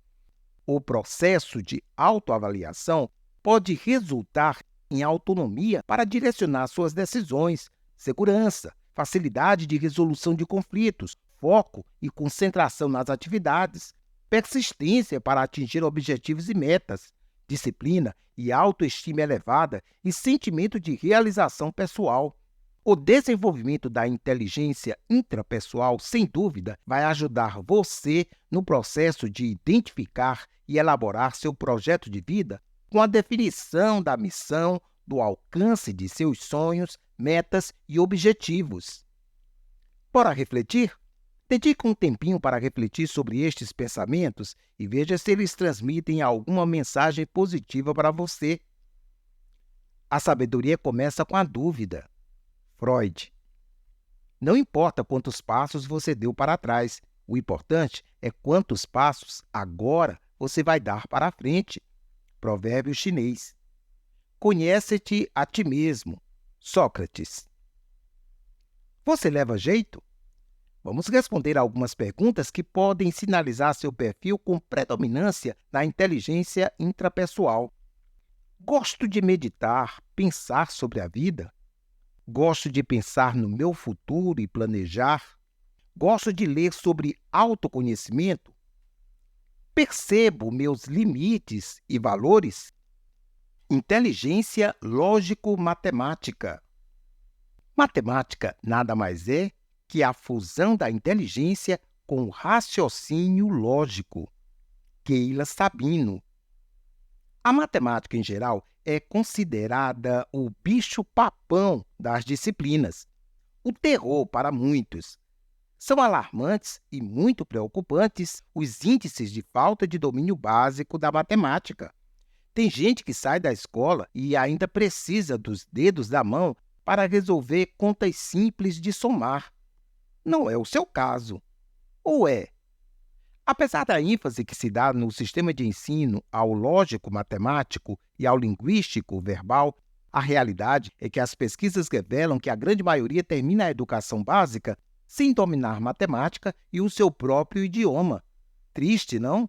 O processo de autoavaliação pode resultar em autonomia para direcionar suas decisões, segurança, facilidade de resolução de conflitos, foco e concentração nas atividades, persistência para atingir objetivos e metas, disciplina e autoestima elevada e sentimento de realização pessoal. O desenvolvimento da inteligência intrapessoal, sem dúvida, vai ajudar você no processo de identificar e elaborar seu projeto de vida com a definição da missão, do alcance de seus sonhos, metas e objetivos. Bora refletir? Dedique um tempinho para refletir sobre estes pensamentos e veja se eles transmitem alguma mensagem positiva para você. A sabedoria começa com a dúvida. Freud. Não importa quantos passos você deu para trás, o importante é quantos passos agora você vai dar para a frente. Provérbio chinês. Conhece-te a ti mesmo. Sócrates. Você leva jeito? Vamos responder algumas perguntas que podem sinalizar seu perfil com predominância na inteligência intrapessoal. Gosto de meditar, pensar sobre a vida? Gosto de pensar no meu futuro e planejar? Gosto de ler sobre autoconhecimento? Percebo meus limites e valores? Inteligência lógico-matemática. Matemática nada mais é que a fusão da inteligência com o raciocínio lógico. Keila Sabino. A matemática, em geral, é considerada o bicho-papão das disciplinas, o terror para muitos. São alarmantes e muito preocupantes os índices de falta de domínio básico da matemática. Tem gente que sai da escola e ainda precisa dos dedos da mão para resolver contas simples de somar. Não é o seu caso. Ou é? Apesar da ênfase que se dá no sistema de ensino ao lógico-matemático e ao linguístico-verbal, a realidade é que as pesquisas revelam que a grande maioria termina a educação básica sem dominar matemática e o seu próprio idioma. Triste, não?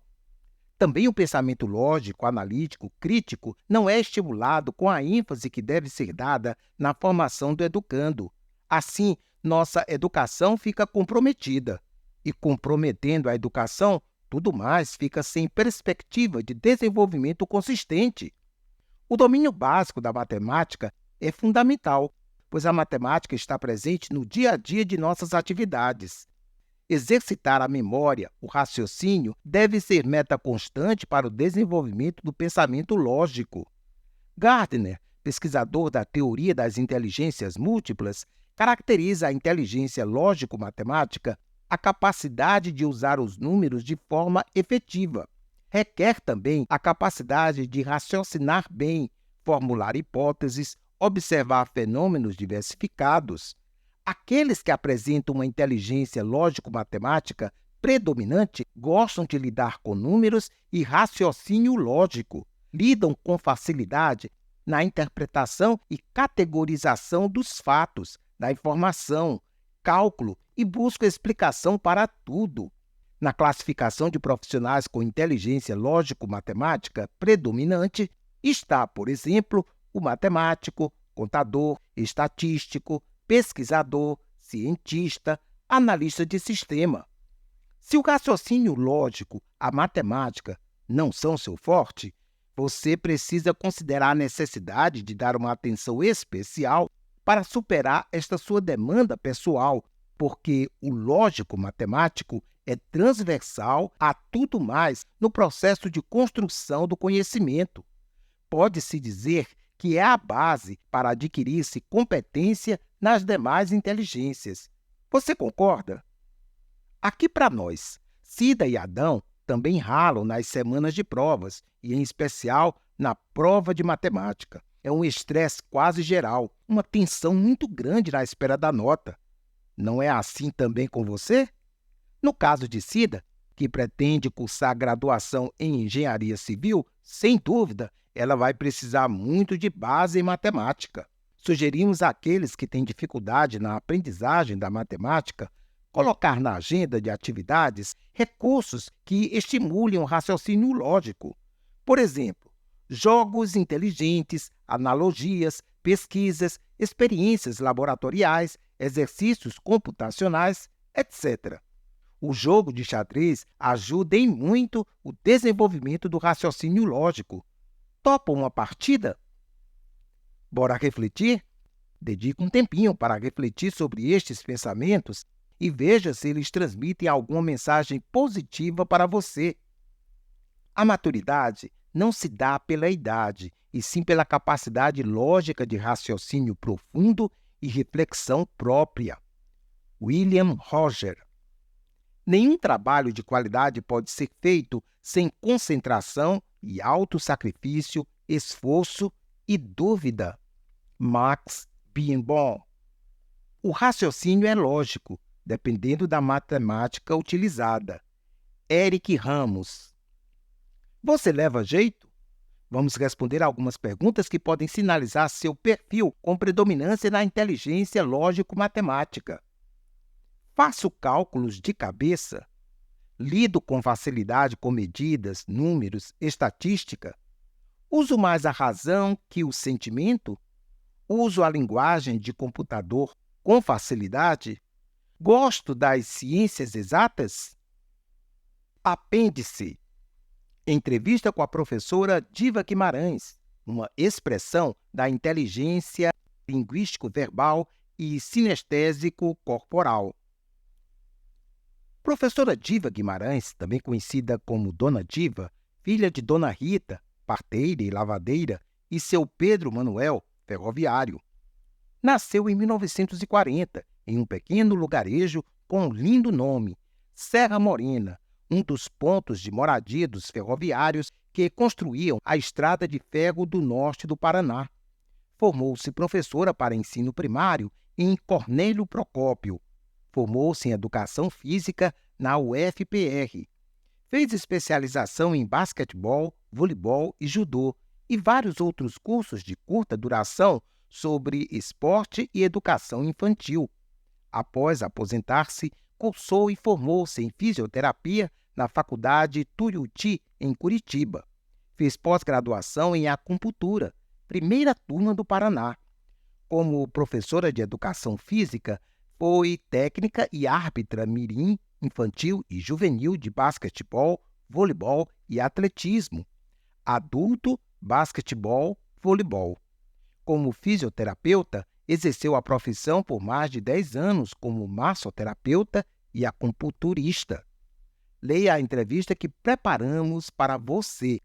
Também o pensamento lógico, analítico, crítico não é estimulado com a ênfase que deve ser dada na formação do educando. Assim, nossa educação fica comprometida. E comprometendo a educação, tudo mais fica sem perspectiva de desenvolvimento consistente. O domínio básico da matemática é fundamental, pois a matemática está presente no dia a dia de nossas atividades. Exercitar a memória, o raciocínio, deve ser meta constante para o desenvolvimento do pensamento lógico. Gardner, pesquisador da teoria das inteligências múltiplas, caracteriza a inteligência lógico-matemática a capacidade de usar os números de forma efetiva. Requer também a capacidade de raciocinar bem, formular hipóteses, observar fenômenos diversificados. Aqueles que apresentam uma inteligência lógico-matemática predominante gostam de lidar com números e raciocínio lógico. Lidam com facilidade na interpretação e categorização dos fatos, da informação, cálculo e buscam explicação para tudo. Na classificação de profissionais com inteligência lógico-matemática predominante está, por exemplo, o matemático, contador, estatístico, pesquisador, cientista, analista de sistema. Se o raciocínio lógico, a matemática, não são seu forte, você precisa considerar a necessidade de dar uma atenção especial para superar esta sua demanda pessoal, porque o lógico-matemático é transversal a tudo mais no processo de construção do conhecimento. Pode-se dizer que é a base para adquirir-se competência nas demais inteligências. Você concorda? Aqui para nós, Cida e Adão também ralam nas semanas de provas, e em especial na prova de matemática. É um estresse quase geral, uma tensão muito grande na espera da nota. Não é assim também com você? No caso de Cida, que pretende cursar graduação em engenharia civil, sem dúvida, ela vai precisar muito de base em matemática. Sugerimos àqueles que têm dificuldade na aprendizagem da matemática colocar na agenda de atividades recursos que estimulem o raciocínio lógico. Por exemplo, jogos inteligentes, analogias, pesquisas, experiências laboratoriais, exercícios computacionais, etc. O jogo de xadrez ajuda em muito o desenvolvimento do raciocínio lógico. Topa uma partida? Bora refletir? Dedique um tempinho para refletir sobre estes pensamentos e veja se eles transmitem alguma mensagem positiva para você. A maturidade não se dá pela idade, e sim pela capacidade lógica de raciocínio profundo e reflexão própria. William Roger. Nenhum trabalho de qualidade pode ser feito sem concentração e autossacrifício, esforço e dúvida. Max Beerbohm. O raciocínio é lógico, dependendo da matemática utilizada. Eric Ramos. Você leva jeito? Vamos responder algumas perguntas que podem sinalizar seu perfil com predominância na inteligência lógico-matemática. Faço cálculos de cabeça? Lido com facilidade com medidas, números, estatística? Uso mais a razão que o sentimento? Uso a linguagem de computador com facilidade? Gosto das ciências exatas? Apêndice. Entrevista com a professora Diva Guimarães, uma expressão da inteligência linguístico-verbal e sinestésico-corporal. Professora Diva Guimarães, também conhecida como Dona Diva, filha de Dona Rita, parteira e lavadeira, e seu Pedro Manuel, ferroviário. Nasceu em 1940, em um pequeno lugarejo com um lindo nome, Serra Morena, um dos pontos de moradia dos ferroviários que construíam a estrada de ferro do norte do Paraná. Formou-se professora para ensino primário em Cornélio Procópio. Formou-se em Educação Física na UFPR. Fez especialização em basquetebol, voleibol e judô e vários outros cursos de curta duração sobre esporte e educação infantil. Após aposentar-se, cursou e formou-se em fisioterapia na Faculdade Tuiuti, em Curitiba. Fez pós-graduação em acupuntura, primeira turma do Paraná. Como professora de educação física, foi técnica e árbitra mirim, infantil e juvenil de basquetebol, voleibol e atletismo. Adulto, basquetebol, voleibol. Como fisioterapeuta, exerceu a profissão por mais de 10 anos como massoterapeuta e acupunturista. Leia a entrevista que preparamos para você.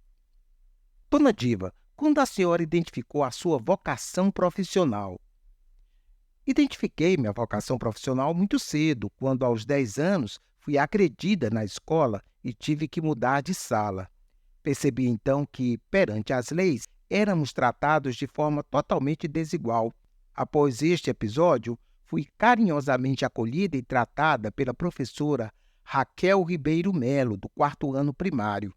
Dona Diva, quando a senhora identificou a sua vocação profissional? Identifiquei minha vocação profissional muito cedo, quando aos 10 anos fui agredida na escola e tive que mudar de sala. Percebi então que, perante as leis, éramos tratados de forma totalmente desigual. Após este episódio, fui carinhosamente acolhida e tratada pela professora Raquel Ribeiro Melo, do 4º ano primário.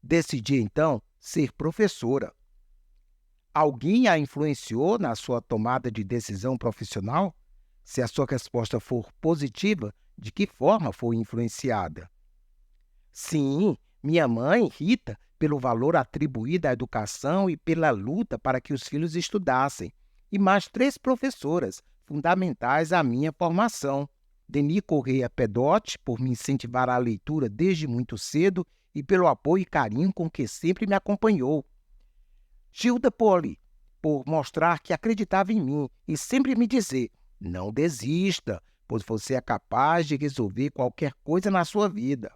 Decidi, então, ser professora. Alguém a influenciou na sua tomada de decisão profissional? Se a sua resposta for positiva, de que forma foi influenciada? Sim, minha mãe, Rita, pelo valor atribuído à educação e pela luta para que os filhos estudassem, e mais 3 professoras, fundamentais à minha formação. Deni Correia Pedotti, por me incentivar à leitura desde muito cedo e pelo apoio e carinho com que sempre me acompanhou. Gilda Poli, por mostrar que acreditava em mim e sempre me dizer: não desista, pois você é capaz de resolver qualquer coisa na sua vida.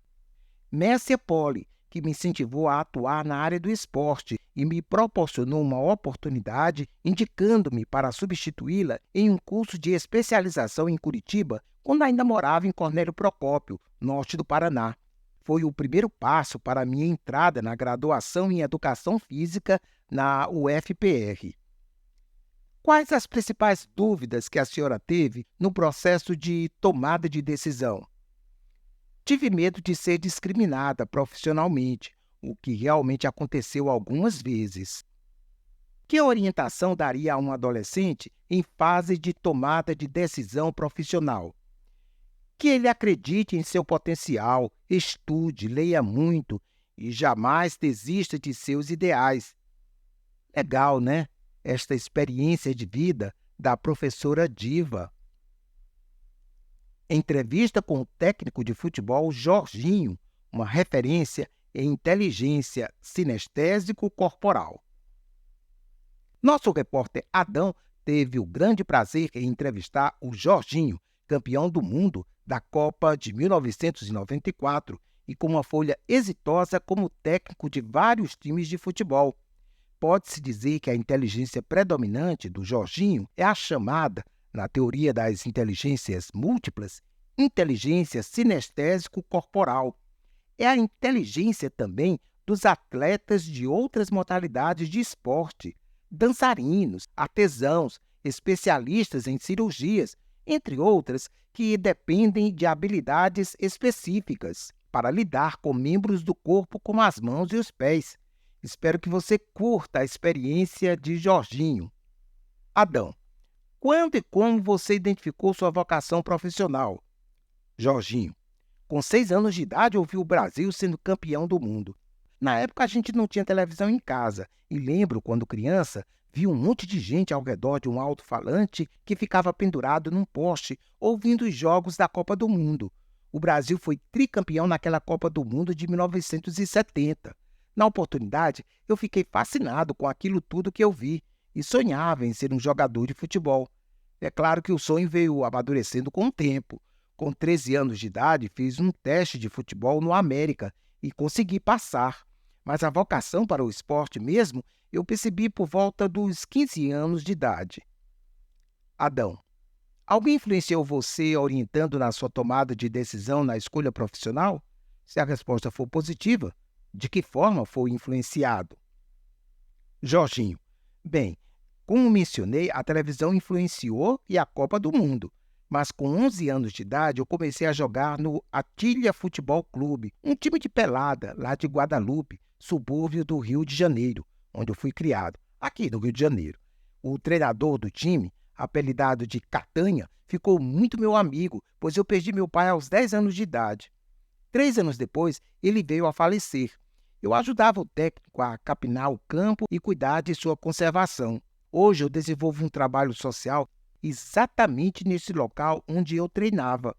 Mércia Poli, que me incentivou a atuar na área do esporte e me proporcionou uma oportunidade, indicando-me para substituí-la em um curso de especialização em Curitiba, quando ainda morava em Cornélio Procópio, norte do Paraná. Foi o primeiro passo para a minha entrada na graduação em Educação Física na UFPR. Quais as principais dúvidas que a senhora teve no processo de tomada de decisão? Tive medo de ser discriminada profissionalmente, o que realmente aconteceu algumas vezes. Que orientação daria a um adolescente em fase de tomada de decisão profissional? Que ele acredite em seu potencial, estude, leia muito e jamais desista de seus ideais. Legal, né? Esta experiência de vida da professora Diva. Entrevista com o técnico de futebol Jorginho, uma referência em inteligência sinestésico-corporal. Nosso repórter Adão teve o grande prazer em entrevistar o Jorginho, campeão do mundo da Copa de 1994 e com uma folha exitosa como técnico de vários times de futebol. Pode-se dizer que a inteligência predominante do Jorginho é a chamada, na teoria das inteligências múltiplas, inteligência sinestésico-corporal. É a inteligência também dos atletas de outras modalidades de esporte, dançarinos, artesãos, especialistas em cirurgias, entre outras, que dependem de habilidades específicas para lidar com membros do corpo como as mãos e os pés. Espero que você curta a experiência de Jorginho. Adão, quando e como você identificou sua vocação profissional? Jorginho, com 6 anos de idade, ouvi o Brasil sendo campeão do mundo. Na época, a gente não tinha televisão em casa e lembro, quando criança, vi um monte de gente ao redor de um alto-falante que ficava pendurado num poste ouvindo os jogos da Copa do Mundo. O Brasil foi tricampeão naquela Copa do Mundo de 1970. Na oportunidade, eu fiquei fascinado com aquilo tudo que eu vi e sonhava em ser um jogador de futebol. É claro que o sonho veio amadurecendo com o tempo. Com 13 anos de idade, fiz um teste de futebol no América e consegui passar. Mas a vocação para o esporte mesmo eu percebi por volta dos 15 anos de idade. Adão, alguém influenciou você orientando na sua tomada de decisão na escolha profissional? Se a resposta for positiva, de que forma foi influenciado? Jorginho, bem, como mencionei, a televisão influenciou e a Copa do Mundo. Mas com 11 anos de idade, eu comecei a jogar no Atilha Futebol Clube, um time de pelada lá de Guadalupe, subúrbio do Rio de Janeiro, onde eu fui criado, aqui no Rio de Janeiro. O treinador do time, apelidado de Catanha, ficou muito meu amigo, pois eu perdi meu pai aos 10 anos de idade. 3 anos depois, ele veio a falecer. Eu ajudava o técnico a capinar o campo e cuidar de sua conservação. Hoje eu desenvolvo um trabalho social exatamente nesse local onde eu treinava.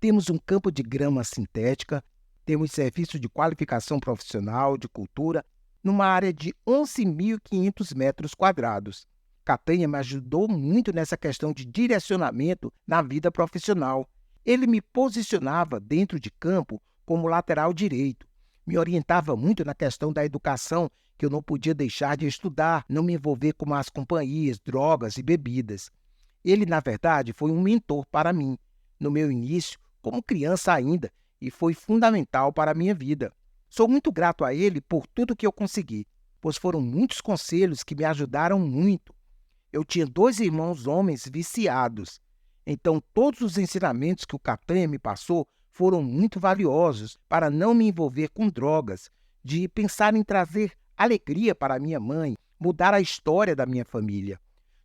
Temos um campo de grama sintética, temos serviço de qualificação profissional, de cultura, numa área de 11.500 metros quadrados. Catanha me ajudou muito nessa questão de direcionamento na vida profissional. Ele me posicionava dentro de campo como lateral direito. Me orientava muito na questão da educação, que eu não podia deixar de estudar, não me envolver com más companhias, drogas e bebidas. Ele, na verdade, foi um mentor para mim, no meu início, como criança ainda, e foi fundamental para a minha vida. Sou muito grato a ele por tudo que eu consegui, pois foram muitos conselhos que me ajudaram muito. Eu tinha 2 irmãos homens viciados, então todos os ensinamentos que o Catanha me passou foram muito valiosos para não me envolver com drogas, de pensar em trazer alegria para a minha mãe, mudar a história da minha família.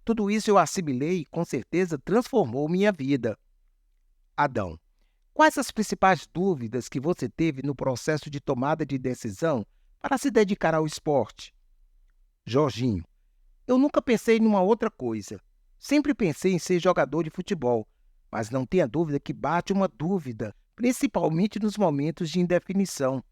Tudo isso eu assimilei e, com certeza, transformou minha vida. Adão, quais as principais dúvidas que você teve no processo de tomada de decisão para se dedicar ao esporte? Jorginho, eu nunca pensei em uma outra coisa. Sempre pensei em ser jogador de futebol, mas não tenha dúvida que bate uma dúvida, principalmente nos momentos de indefinição.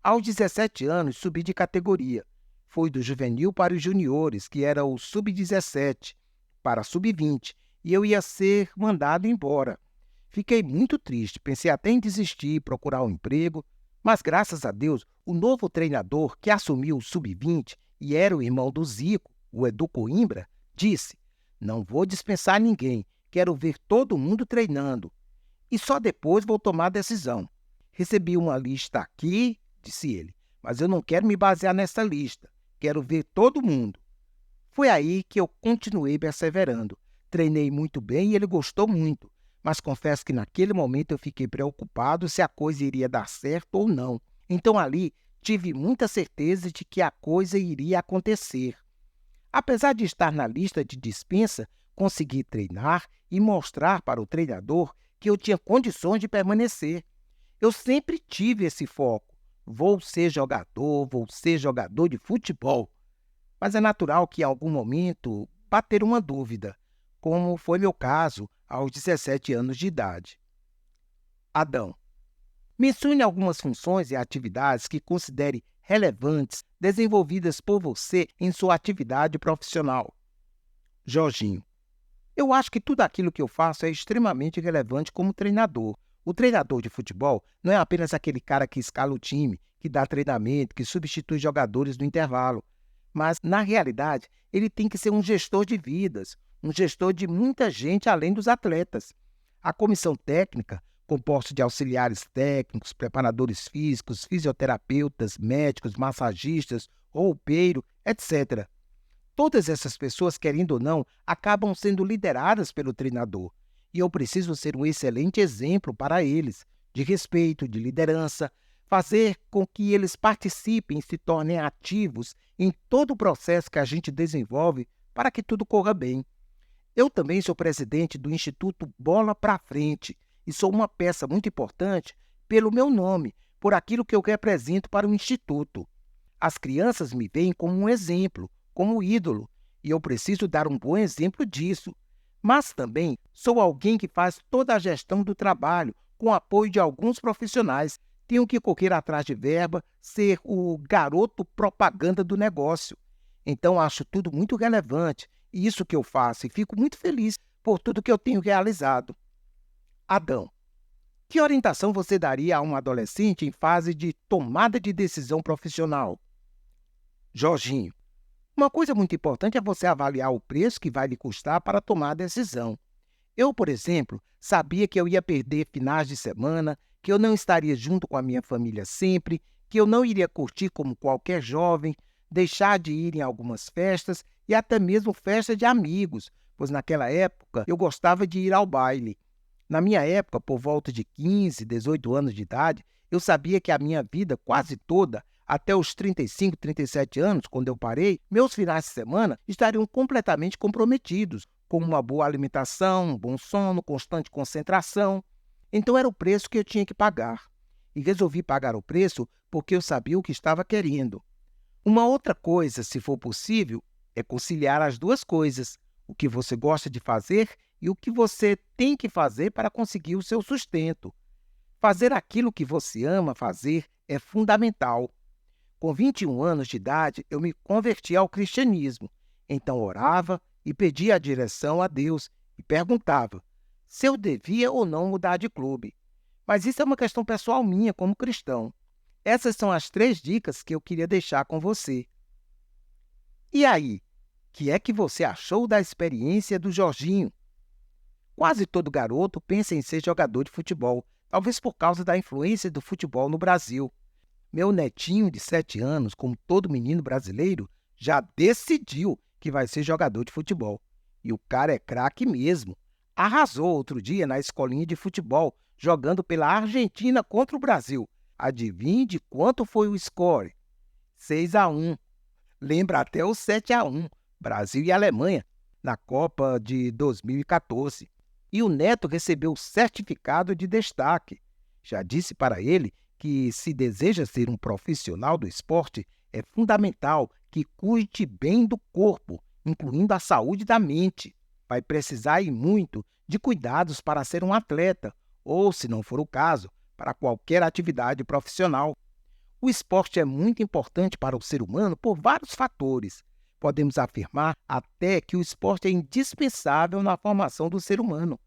Aos 17 anos, subi de categoria. Fui do juvenil para os juniores, que era o sub-17, para sub-20, e eu ia ser mandado embora. Fiquei muito triste, pensei até em desistir e procurar um emprego, mas graças a Deus, o novo treinador que assumiu o sub-20 e era o irmão do Zico, o Edu Coimbra, disse: "Não vou dispensar ninguém, quero ver todo mundo treinando. E só depois vou tomar a decisão. Recebi uma lista aqui", disse ele, "mas eu não quero me basear nessa lista. Quero ver todo mundo." Foi aí que eu continuei perseverando. Treinei muito bem e ele gostou muito, mas confesso que naquele momento eu fiquei preocupado se a coisa iria dar certo ou não. Então ali tive muita certeza de que a coisa iria acontecer. Apesar de estar na lista de dispensa, consegui treinar e mostrar para o treinador que eu tinha condições de permanecer. Eu sempre tive esse foco. Vou ser jogador de futebol. Mas é natural que em algum momento bater uma dúvida, como foi meu caso aos 17 anos de idade. Adão, mencione algumas funções e atividades que considere relevantes desenvolvidas por você em sua atividade profissional. Jorginho, eu acho que tudo aquilo que eu faço é extremamente relevante como treinador. O treinador de futebol não é apenas aquele cara que escala o time, que dá treinamento, que substitui jogadores no intervalo. Mas, na realidade, ele tem que ser um gestor de vidas, um gestor de muita gente além dos atletas. A comissão técnica, composta de auxiliares técnicos, preparadores físicos, fisioterapeutas, médicos, massagistas, roupeiro, etc. Todas essas pessoas, querendo ou não, acabam sendo lideradas pelo treinador. E eu preciso ser um excelente exemplo para eles, de respeito, de liderança, fazer com que eles participem e se tornem ativos em todo o processo que a gente desenvolve para que tudo corra bem. Eu também sou presidente do Instituto Bola pra Frente e sou uma peça muito importante pelo meu nome, por aquilo que eu represento para o Instituto. As crianças me veem como um exemplo, como ídolo, e eu preciso dar um bom exemplo disso. Mas também sou alguém que faz toda a gestão do trabalho, com o apoio de alguns profissionais. Tenho que correr atrás de verba, ser o garoto propaganda do negócio. Então, acho tudo muito relevante, e isso que eu faço, e fico muito feliz por tudo que eu tenho realizado. Adão, que orientação você daria a um adolescente em fase de tomada de decisão profissional? Jorginho, uma coisa muito importante é você avaliar o preço que vai lhe custar para tomar a decisão. Eu, por exemplo, sabia que eu ia perder finais de semana, que eu não estaria junto com a minha família sempre, que eu não iria curtir como qualquer jovem, deixar de ir em algumas festas e até mesmo festas de amigos, pois naquela época eu gostava de ir ao baile. Na minha época, por volta de 15, 18 anos de idade, eu sabia que a minha vida quase toda, até os 35, 37 anos, quando eu parei, meus finais de semana estariam completamente comprometidos, com uma boa alimentação, um bom sono, constante concentração. Então era o preço que eu tinha que pagar. E resolvi pagar o preço porque eu sabia o que estava querendo. Uma outra coisa, se for possível, é conciliar as duas coisas, o que você gosta de fazer e o que você tem que fazer para conseguir o seu sustento. Fazer aquilo que você ama fazer é fundamental. Com 21 anos de idade, eu me converti ao cristianismo. Então orava e pedia a direção a Deus e perguntava se eu devia ou não mudar de clube. Mas isso é uma questão pessoal minha como cristão. Essas são as 3 dicas que eu queria deixar com você. E aí, o que é que você achou da experiência do Jorginho? Quase todo garoto pensa em ser jogador de futebol, talvez por causa da influência do futebol no Brasil. Meu netinho de 7 anos, como todo menino brasileiro, já decidiu que vai ser jogador de futebol. E o cara é craque mesmo. Arrasou outro dia na escolinha de futebol, jogando pela Argentina contra o Brasil. Adivinhe de quanto foi o score? 6-1. Lembra até o 7-1, Brasil e Alemanha, na Copa de 2014. E o neto recebeu o certificado de destaque. Já disse para ele que, se deseja ser um profissional do esporte, é fundamental que cuide bem do corpo, incluindo a saúde da mente. Vai precisar e muito de cuidados para ser um atleta, ou, se não for o caso, para qualquer atividade profissional. O esporte é muito importante para o ser humano por vários fatores. Podemos afirmar até que o esporte é indispensável na formação do ser humano.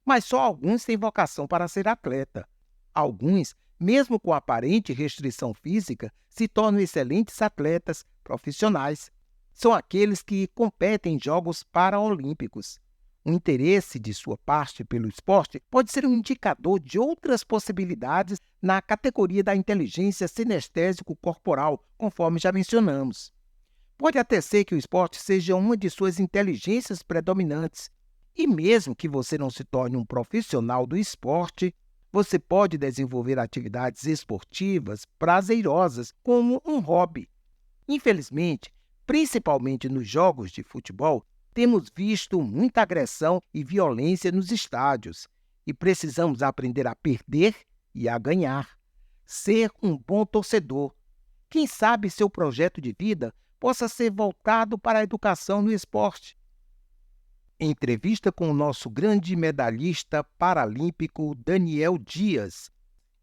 Mas só alguns têm vocação para ser atleta. Alguns, mesmo com aparente restrição física, se tornam excelentes atletas profissionais. São aqueles que competem em Jogos Paralímpicos. O interesse de sua parte pelo esporte pode ser um indicador de outras possibilidades na categoria da inteligência sinestésico-corporal, conforme já mencionamos. Pode até ser que o esporte seja uma de suas inteligências predominantes. E mesmo que você não se torne um profissional do esporte, você pode desenvolver atividades esportivas prazerosas como um hobby. Infelizmente, principalmente nos jogos de futebol, temos visto muita agressão e violência nos estádios e precisamos aprender a perder e a ganhar. Ser um bom torcedor. Quem sabe seu projeto de vida possa ser voltado para a educação no esporte. Entrevista com o nosso grande medalhista paralímpico Daniel Dias.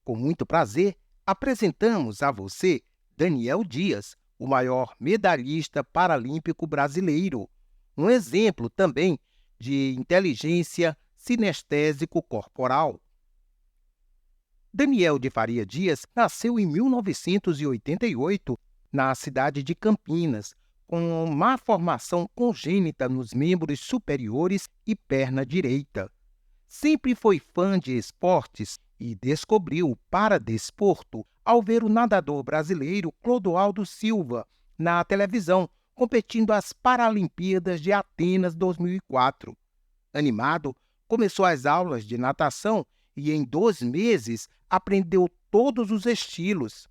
Com muito prazer, apresentamos a você Daniel Dias, o maior medalhista paralímpico brasileiro. Um exemplo também de inteligência sinestésico-corporal. Daniel de Faria Dias nasceu em 1988 na cidade de Campinas, com má formação congênita nos membros superiores e perna direita. Sempre foi fã de esportes e descobriu o paradesporto ao ver o nadador brasileiro Clodoaldo Silva na televisão, competindo às Paralimpíadas de Atenas 2004. Animado, começou as aulas de natação e em 2 meses aprendeu todos os estilos.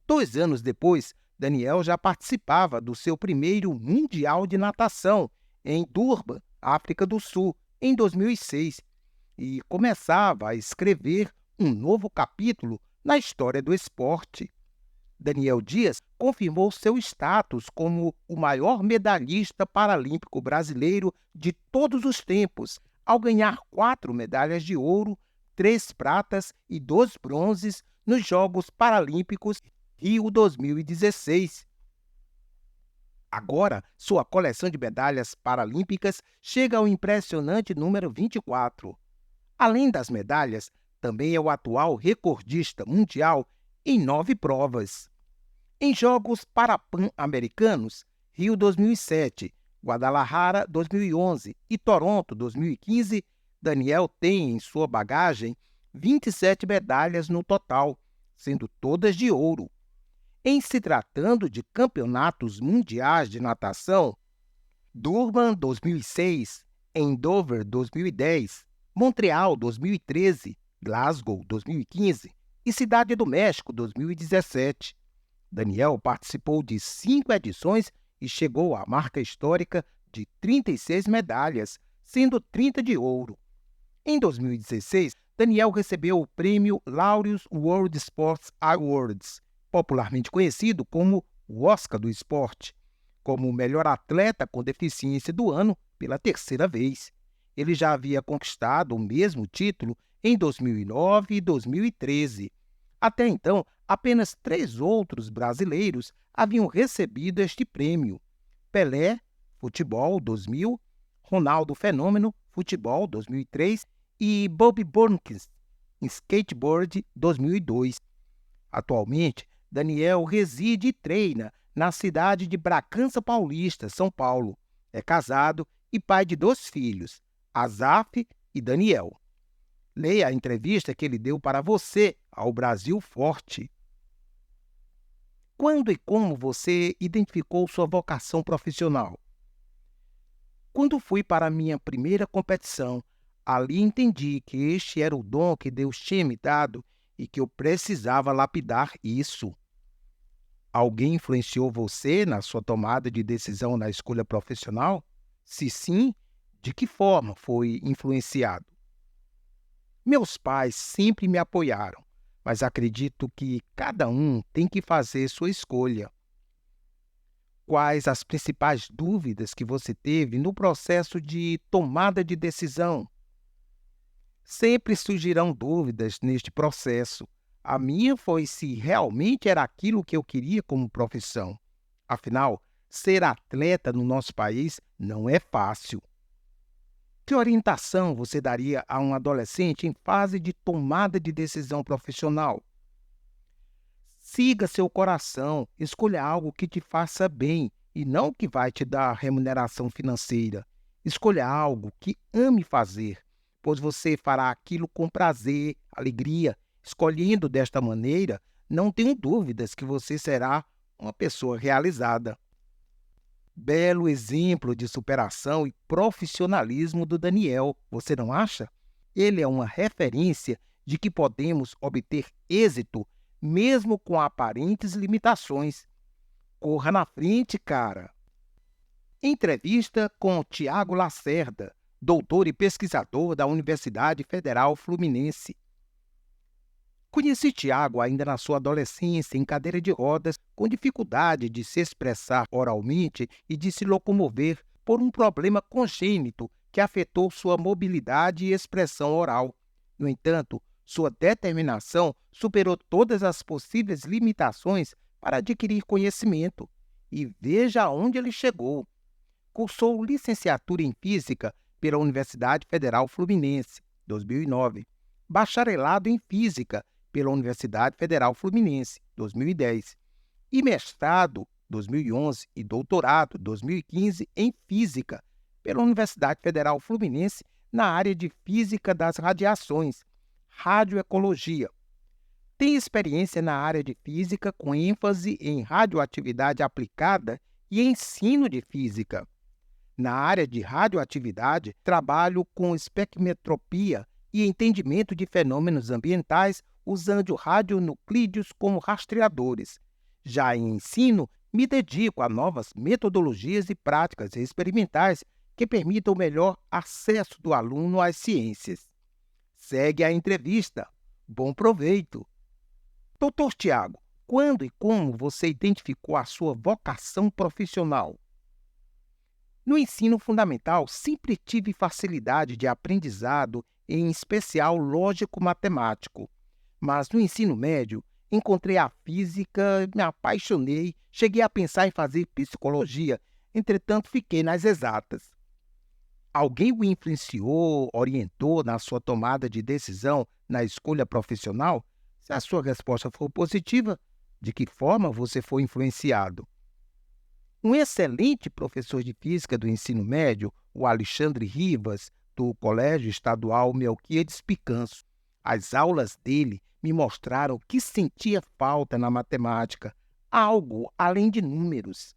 2 anos depois, Daniel já participava do seu primeiro Mundial de Natação em Durban, África do Sul, em 2006, e começava a escrever um novo capítulo na história do esporte. Daniel Dias confirmou seu status como o maior medalhista paralímpico brasileiro de todos os tempos, ao ganhar 4 medalhas de ouro, 3 pratas e 2 bronzes nos Jogos Paralímpicos Rio 2016. Agora, sua coleção de medalhas paralímpicas chega ao impressionante número 24. Além das medalhas, também é o atual recordista mundial em 9 provas. Em Jogos Parapan-Americanos, Rio 2007, Guadalajara 2011 e Toronto 2015, Daniel tem em sua bagagem 27 medalhas no total, sendo todas de ouro. Em se tratando de campeonatos mundiais de natação, Durban 2006, Andover 2010, Montreal 2013, Glasgow 2015 e Cidade do México 2017. Daniel participou de 5 edições e chegou à marca histórica de 36 medalhas, sendo 30 de ouro. Em 2016, Daniel recebeu o prêmio Laureus World Sports Awards, popularmente conhecido como o Oscar do Esporte, como o melhor atleta com deficiência do ano pela 3ª vez. Ele já havia conquistado o mesmo título em 2009 e 2013. Até então, apenas 3 outros brasileiros haviam recebido este prêmio: Pelé, futebol 2000, Ronaldo Fenômeno, futebol 2003 e Bobby Burnquist, skateboard 2002. Atualmente, Daniel reside e treina na cidade de Bragança Paulista, São Paulo. É casado e pai de 2 filhos, Azaf e Daniel. Leia a entrevista que ele deu para você ao Brasil Forte. Quando e como você identificou sua vocação profissional? Quando fui para a minha primeira competição, ali entendi que este era o dom que Deus tinha me dado e que eu precisava lapidar isso. Alguém influenciou você na sua tomada de decisão na escolha profissional? Se sim, de que forma foi influenciado? Meus pais sempre me apoiaram, mas acredito que cada um tem que fazer sua escolha. Quais as principais dúvidas que você teve no processo de tomada de decisão? Sempre surgirão dúvidas neste processo. A minha foi se realmente era aquilo que eu queria como profissão. Afinal, ser atleta no nosso país não é fácil. Que orientação você daria a um adolescente em fase de tomada de decisão profissional? Siga seu coração, escolha algo que te faça bem e não o que vai te dar remuneração financeira. Escolha algo que ame fazer, pois você fará aquilo com prazer, alegria. Escolhendo desta maneira, não tenho dúvidas que você será uma pessoa realizada. Belo exemplo de superação e profissionalismo do Daniel, você não acha? Ele é uma referência de que podemos obter êxito mesmo com aparentes limitações. Corra na frente, cara! Entrevista com Tiago Lacerda, doutor e pesquisador da Universidade Federal Fluminense. Conheci Tiago ainda na sua adolescência, em cadeira de rodas, com dificuldade de se expressar oralmente e de se locomover por um problema congênito que afetou sua mobilidade e expressão oral. No entanto, sua determinação superou todas as possíveis limitações para adquirir conhecimento. E veja aonde ele chegou. Cursou licenciatura em Física pela Universidade Federal Fluminense, 2009, bacharelado em Física pela Universidade Federal Fluminense, 2010, e mestrado, 2011, e doutorado, 2015, em Física pela Universidade Federal Fluminense na área de Física das Radiações, Radioecologia. Tem experiência na área de Física com ênfase em radioatividade aplicada e ensino de Física. Na área de radioatividade, trabalho com espectrometria e entendimento de fenômenos ambientais usando radionuclídeos como rastreadores. Já em ensino, me dedico a novas metodologias e práticas experimentais que permitam o melhor acesso do aluno às ciências. Segue a entrevista. Bom proveito! Doutor Tiago, quando e como você identificou a sua vocação profissional? No ensino fundamental, sempre tive facilidade de aprendizado, em especial lógico-matemático. Mas no ensino médio, encontrei a física, me apaixonei, cheguei a pensar em fazer psicologia, entretanto fiquei nas exatas. Alguém o influenciou, orientou na sua tomada de decisão na escolha profissional? Se a sua resposta for positiva, de que forma você foi influenciado? Um excelente professor de física do ensino médio, o Alexandre Rivas, do Colégio Estadual Melquíades Picanço. As aulas dele me mostraram que sentia falta na matemática, algo além de números.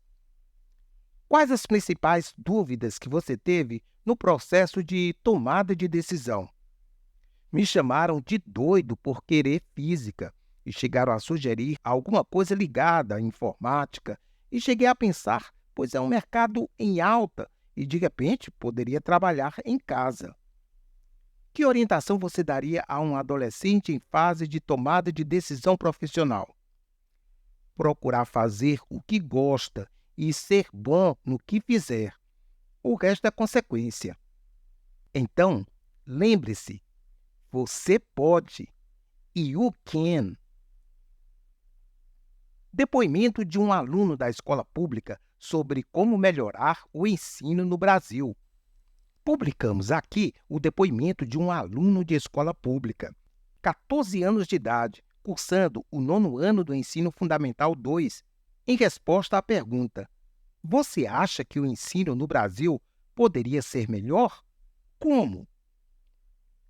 Quais as principais dúvidas que você teve no processo de tomada de decisão? Me chamaram de doido por querer física e chegaram a sugerir alguma coisa ligada à informática e cheguei a pensar, pois é um mercado em alta e de repente poderia trabalhar em casa. Que orientação você daria a um adolescente em fase de tomada de decisão profissional? Procurar fazer o que gosta e ser bom no que fizer. O resto é consequência. Então, lembre-se, você pode. You can. Depoimento de um aluno da escola pública sobre como melhorar o ensino no Brasil. Publicamos aqui o depoimento de um aluno de escola pública, 14 anos de idade, cursando o 9º ano do Ensino Fundamental 2, em resposta à pergunta: você acha que o ensino no Brasil poderia ser melhor? Como?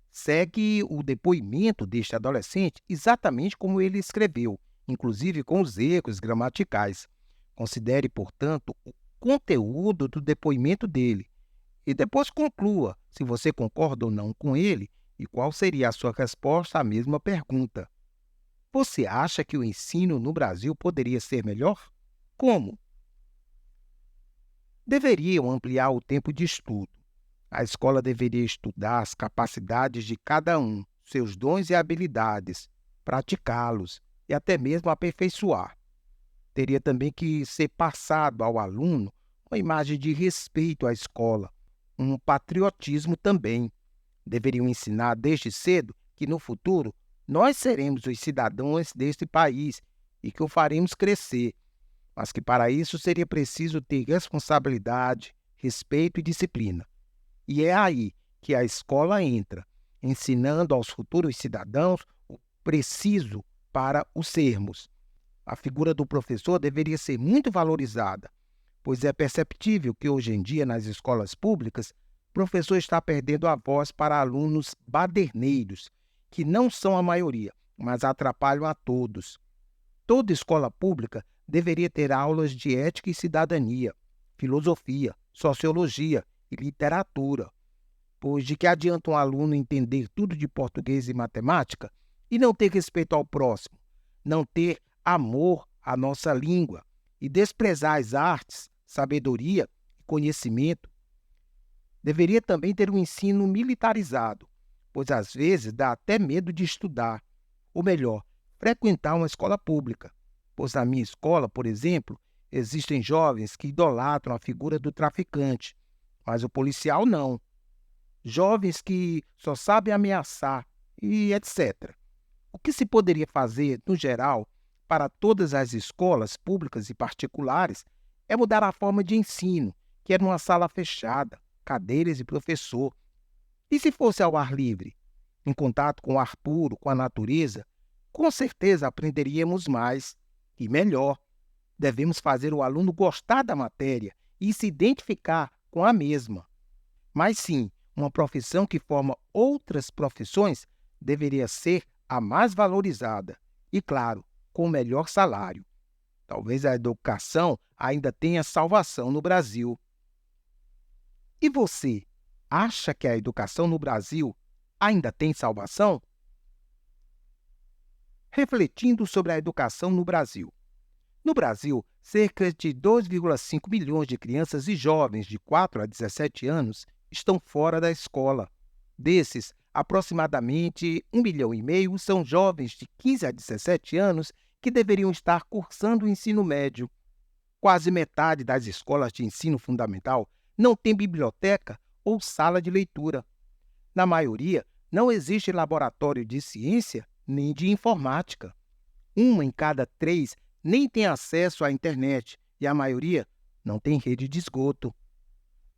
Segue o depoimento deste adolescente exatamente como ele escreveu, inclusive com os erros gramaticais. Considere, portanto, o conteúdo do depoimento dele e depois conclua se você concorda ou não com ele e qual seria a sua resposta à mesma pergunta. Você acha que o ensino no Brasil poderia ser melhor? Como? Deveriam ampliar o tempo de estudo. A escola deveria estudar as capacidades de cada um, seus dons e habilidades, praticá-los e até mesmo aperfeiçoar. Teria também que ser passado ao aluno uma imagem de respeito à escola, um patriotismo também. Deveriam ensinar desde cedo que no futuro nós seremos os cidadãos deste país e que o faremos crescer, mas que para isso seria preciso ter responsabilidade, respeito e disciplina. E é aí que a escola entra, ensinando aos futuros cidadãos o preciso para o sermos. A figura do professor deveria ser muito valorizada, pois é perceptível que hoje em dia nas escolas públicas o professor está perdendo a voz para alunos baderneiros, que não são a maioria, mas atrapalham a todos. Toda escola pública deveria ter aulas de ética e cidadania. filosofia, sociologia e literatura. Pois de que adianta um aluno entender tudo de português e matemática e não ter respeito ao próximo, não ter amor à nossa língua e desprezar as artes, sabedoria e conhecimento? Deveria também ter um ensino militarizado, pois às vezes dá até medo de estudar, ou melhor, frequentar uma escola pública. Pois na minha escola, por exemplo, existem jovens que idolatram a figura do traficante, mas o policial não. Jovens que só sabem ameaçar e etc. O que se poderia fazer, no geral, para todas as escolas públicas e particulares é mudar a forma de ensino, que é numa sala fechada, cadeiras e professor. E se fosse ao ar livre, em contato com o ar puro, com a natureza, com certeza aprenderíamos mais e melhor. Devemos fazer o aluno gostar da matéria e se identificar com a mesma. Mas sim, uma profissão que forma outras profissões deveria ser a mais valorizada e, claro, com o melhor salário. Talvez a educação ainda tenha salvação no Brasil. E você, acha que a educação no Brasil ainda tem salvação? Refletindo sobre a educação no Brasil. No Brasil, cerca de 2,5 milhões de crianças e jovens de 4 a 17 anos estão fora da escola. Desses, aproximadamente 1,5 milhão são jovens de 15 a 17 anos que deveriam estar cursando o ensino médio. Quase metade das escolas de ensino fundamental não tem biblioteca ou sala de leitura. Na maioria, não existe laboratório de ciência nem de informática. 1 em cada 3 nem tem acesso à internet e a maioria não tem rede de esgoto.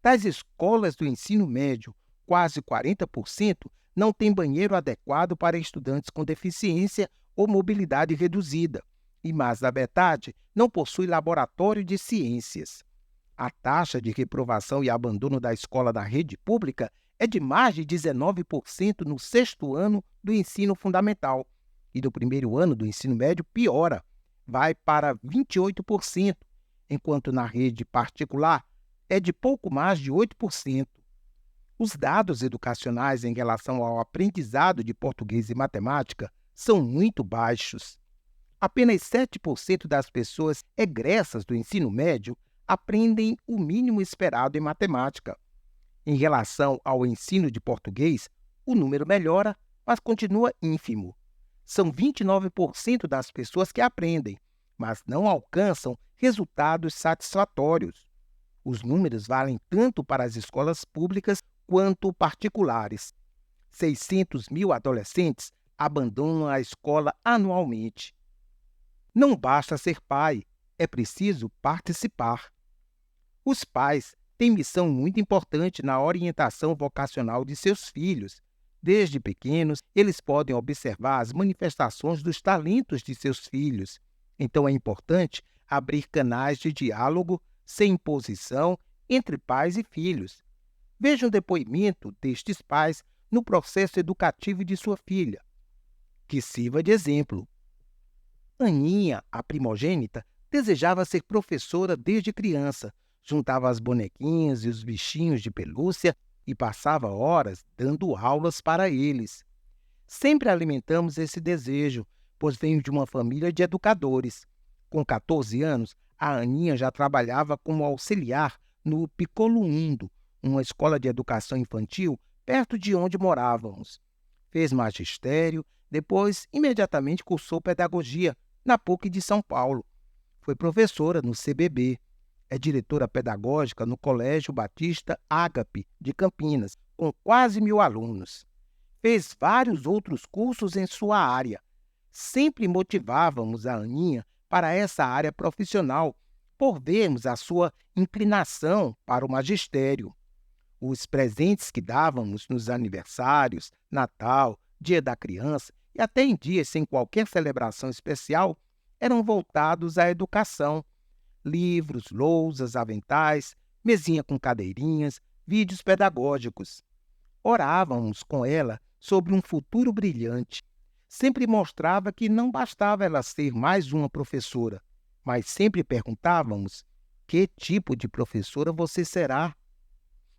Das escolas do ensino médio, quase 40% não tem banheiro adequado para estudantes com deficiência ou mobilidade reduzida, e mais da metade não possui laboratório de ciências. A taxa de reprovação e abandono da escola da rede pública é de mais de 19% no 6º ano do ensino fundamental, e no 1º ano do ensino médio piora, vai para 28%, enquanto na rede particular é de pouco mais de 8%. Os dados educacionais em relação ao aprendizado de português e matemática são muito baixos. Apenas 7% das pessoas egressas do ensino médio aprendem o mínimo esperado em matemática. Em relação ao ensino de português, o número melhora, mas continua ínfimo. São 29% das pessoas que aprendem, mas não alcançam resultados satisfatórios. Os números valem tanto para as escolas públicas quanto particulares. 600 mil adolescentes abandonam a escola anualmente. Não basta ser pai, é preciso participar. Os pais têm missão muito importante na orientação vocacional de seus filhos. Desde pequenos, eles podem observar as manifestações dos talentos de seus filhos. Então é importante abrir canais de diálogo sem imposição entre pais e filhos. Veja um depoimento destes pais no processo educativo de sua filha, que sirva de exemplo. Aninha, a primogênita, desejava ser professora desde criança. Juntava as bonequinhas e os bichinhos de pelúcia e passava horas dando aulas para eles. Sempre alimentamos esse desejo, pois venho de uma família de educadores. Com 14 anos, a Aninha já trabalhava como auxiliar no Piccolo Undo, uma escola de educação infantil perto de onde morávamos. Fez magistério, depois imediatamente cursou pedagogia na PUC de São Paulo. Foi professora no CBB. É diretora pedagógica no Colégio Batista Ágape de Campinas, com quase 1.000 alunos. Fez vários outros cursos em sua área. Sempre motivávamos a Aninha para essa área profissional, por vermos a sua inclinação para o magistério. Os presentes que dávamos nos aniversários, Natal, Dia da Criança e até em dias sem qualquer celebração especial eram voltados à educação. Livros, lousas, aventais, mesinha com cadeirinhas, vídeos pedagógicos. Orávamos com ela sobre um futuro brilhante. Sempre mostrava que não bastava ela ser mais uma professora, mas sempre perguntávamos: que tipo de professora você será.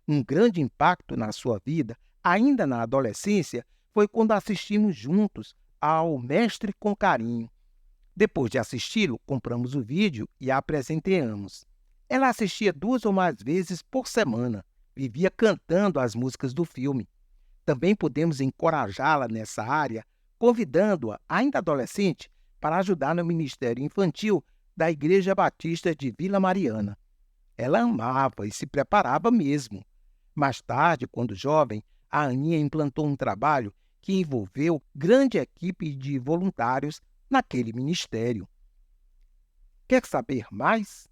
Um grande impacto na sua vida, ainda na adolescência, foi quando assistimos juntos ao Mestre com Carinho. Depois de assisti-lo, compramos o vídeo e a apresentamos. Ela assistia 2 ou mais vezes por semana, vivia cantando as músicas do filme. Também podemos encorajá-la nessa área, convidando-a, ainda adolescente, para ajudar no Ministério Infantil da Igreja Batista de Vila Mariana. Ela amava e se preparava mesmo. Mais tarde, quando jovem, a Aninha implantou um trabalho que envolveu grande equipe de voluntários naquele ministério. Quer saber mais?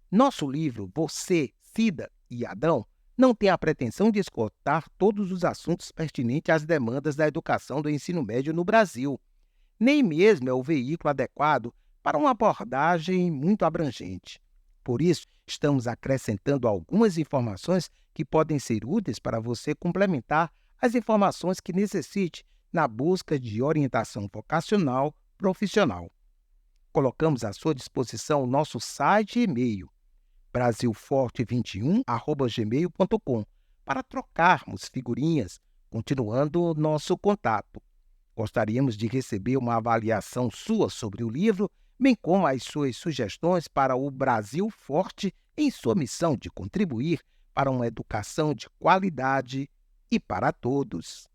Nosso livro Você, Cida e Adão não tem a pretensão de esgotar todos os assuntos pertinentes às demandas da educação do ensino médio no Brasil. Nem mesmo é o veículo adequado para uma abordagem muito abrangente. Por isso, estamos acrescentando algumas informações que podem ser úteis para você complementar as informações que necessite na busca de orientação vocacional profissional. Colocamos à sua disposição o nosso site e e-mail, brasilforte21@gmail.com, para trocarmos figurinhas, continuando nosso contato. Gostaríamos de receber uma avaliação sua sobre o livro, bem como as suas sugestões para o Brasil Forte em sua missão de contribuir para uma educação de qualidade e para todos.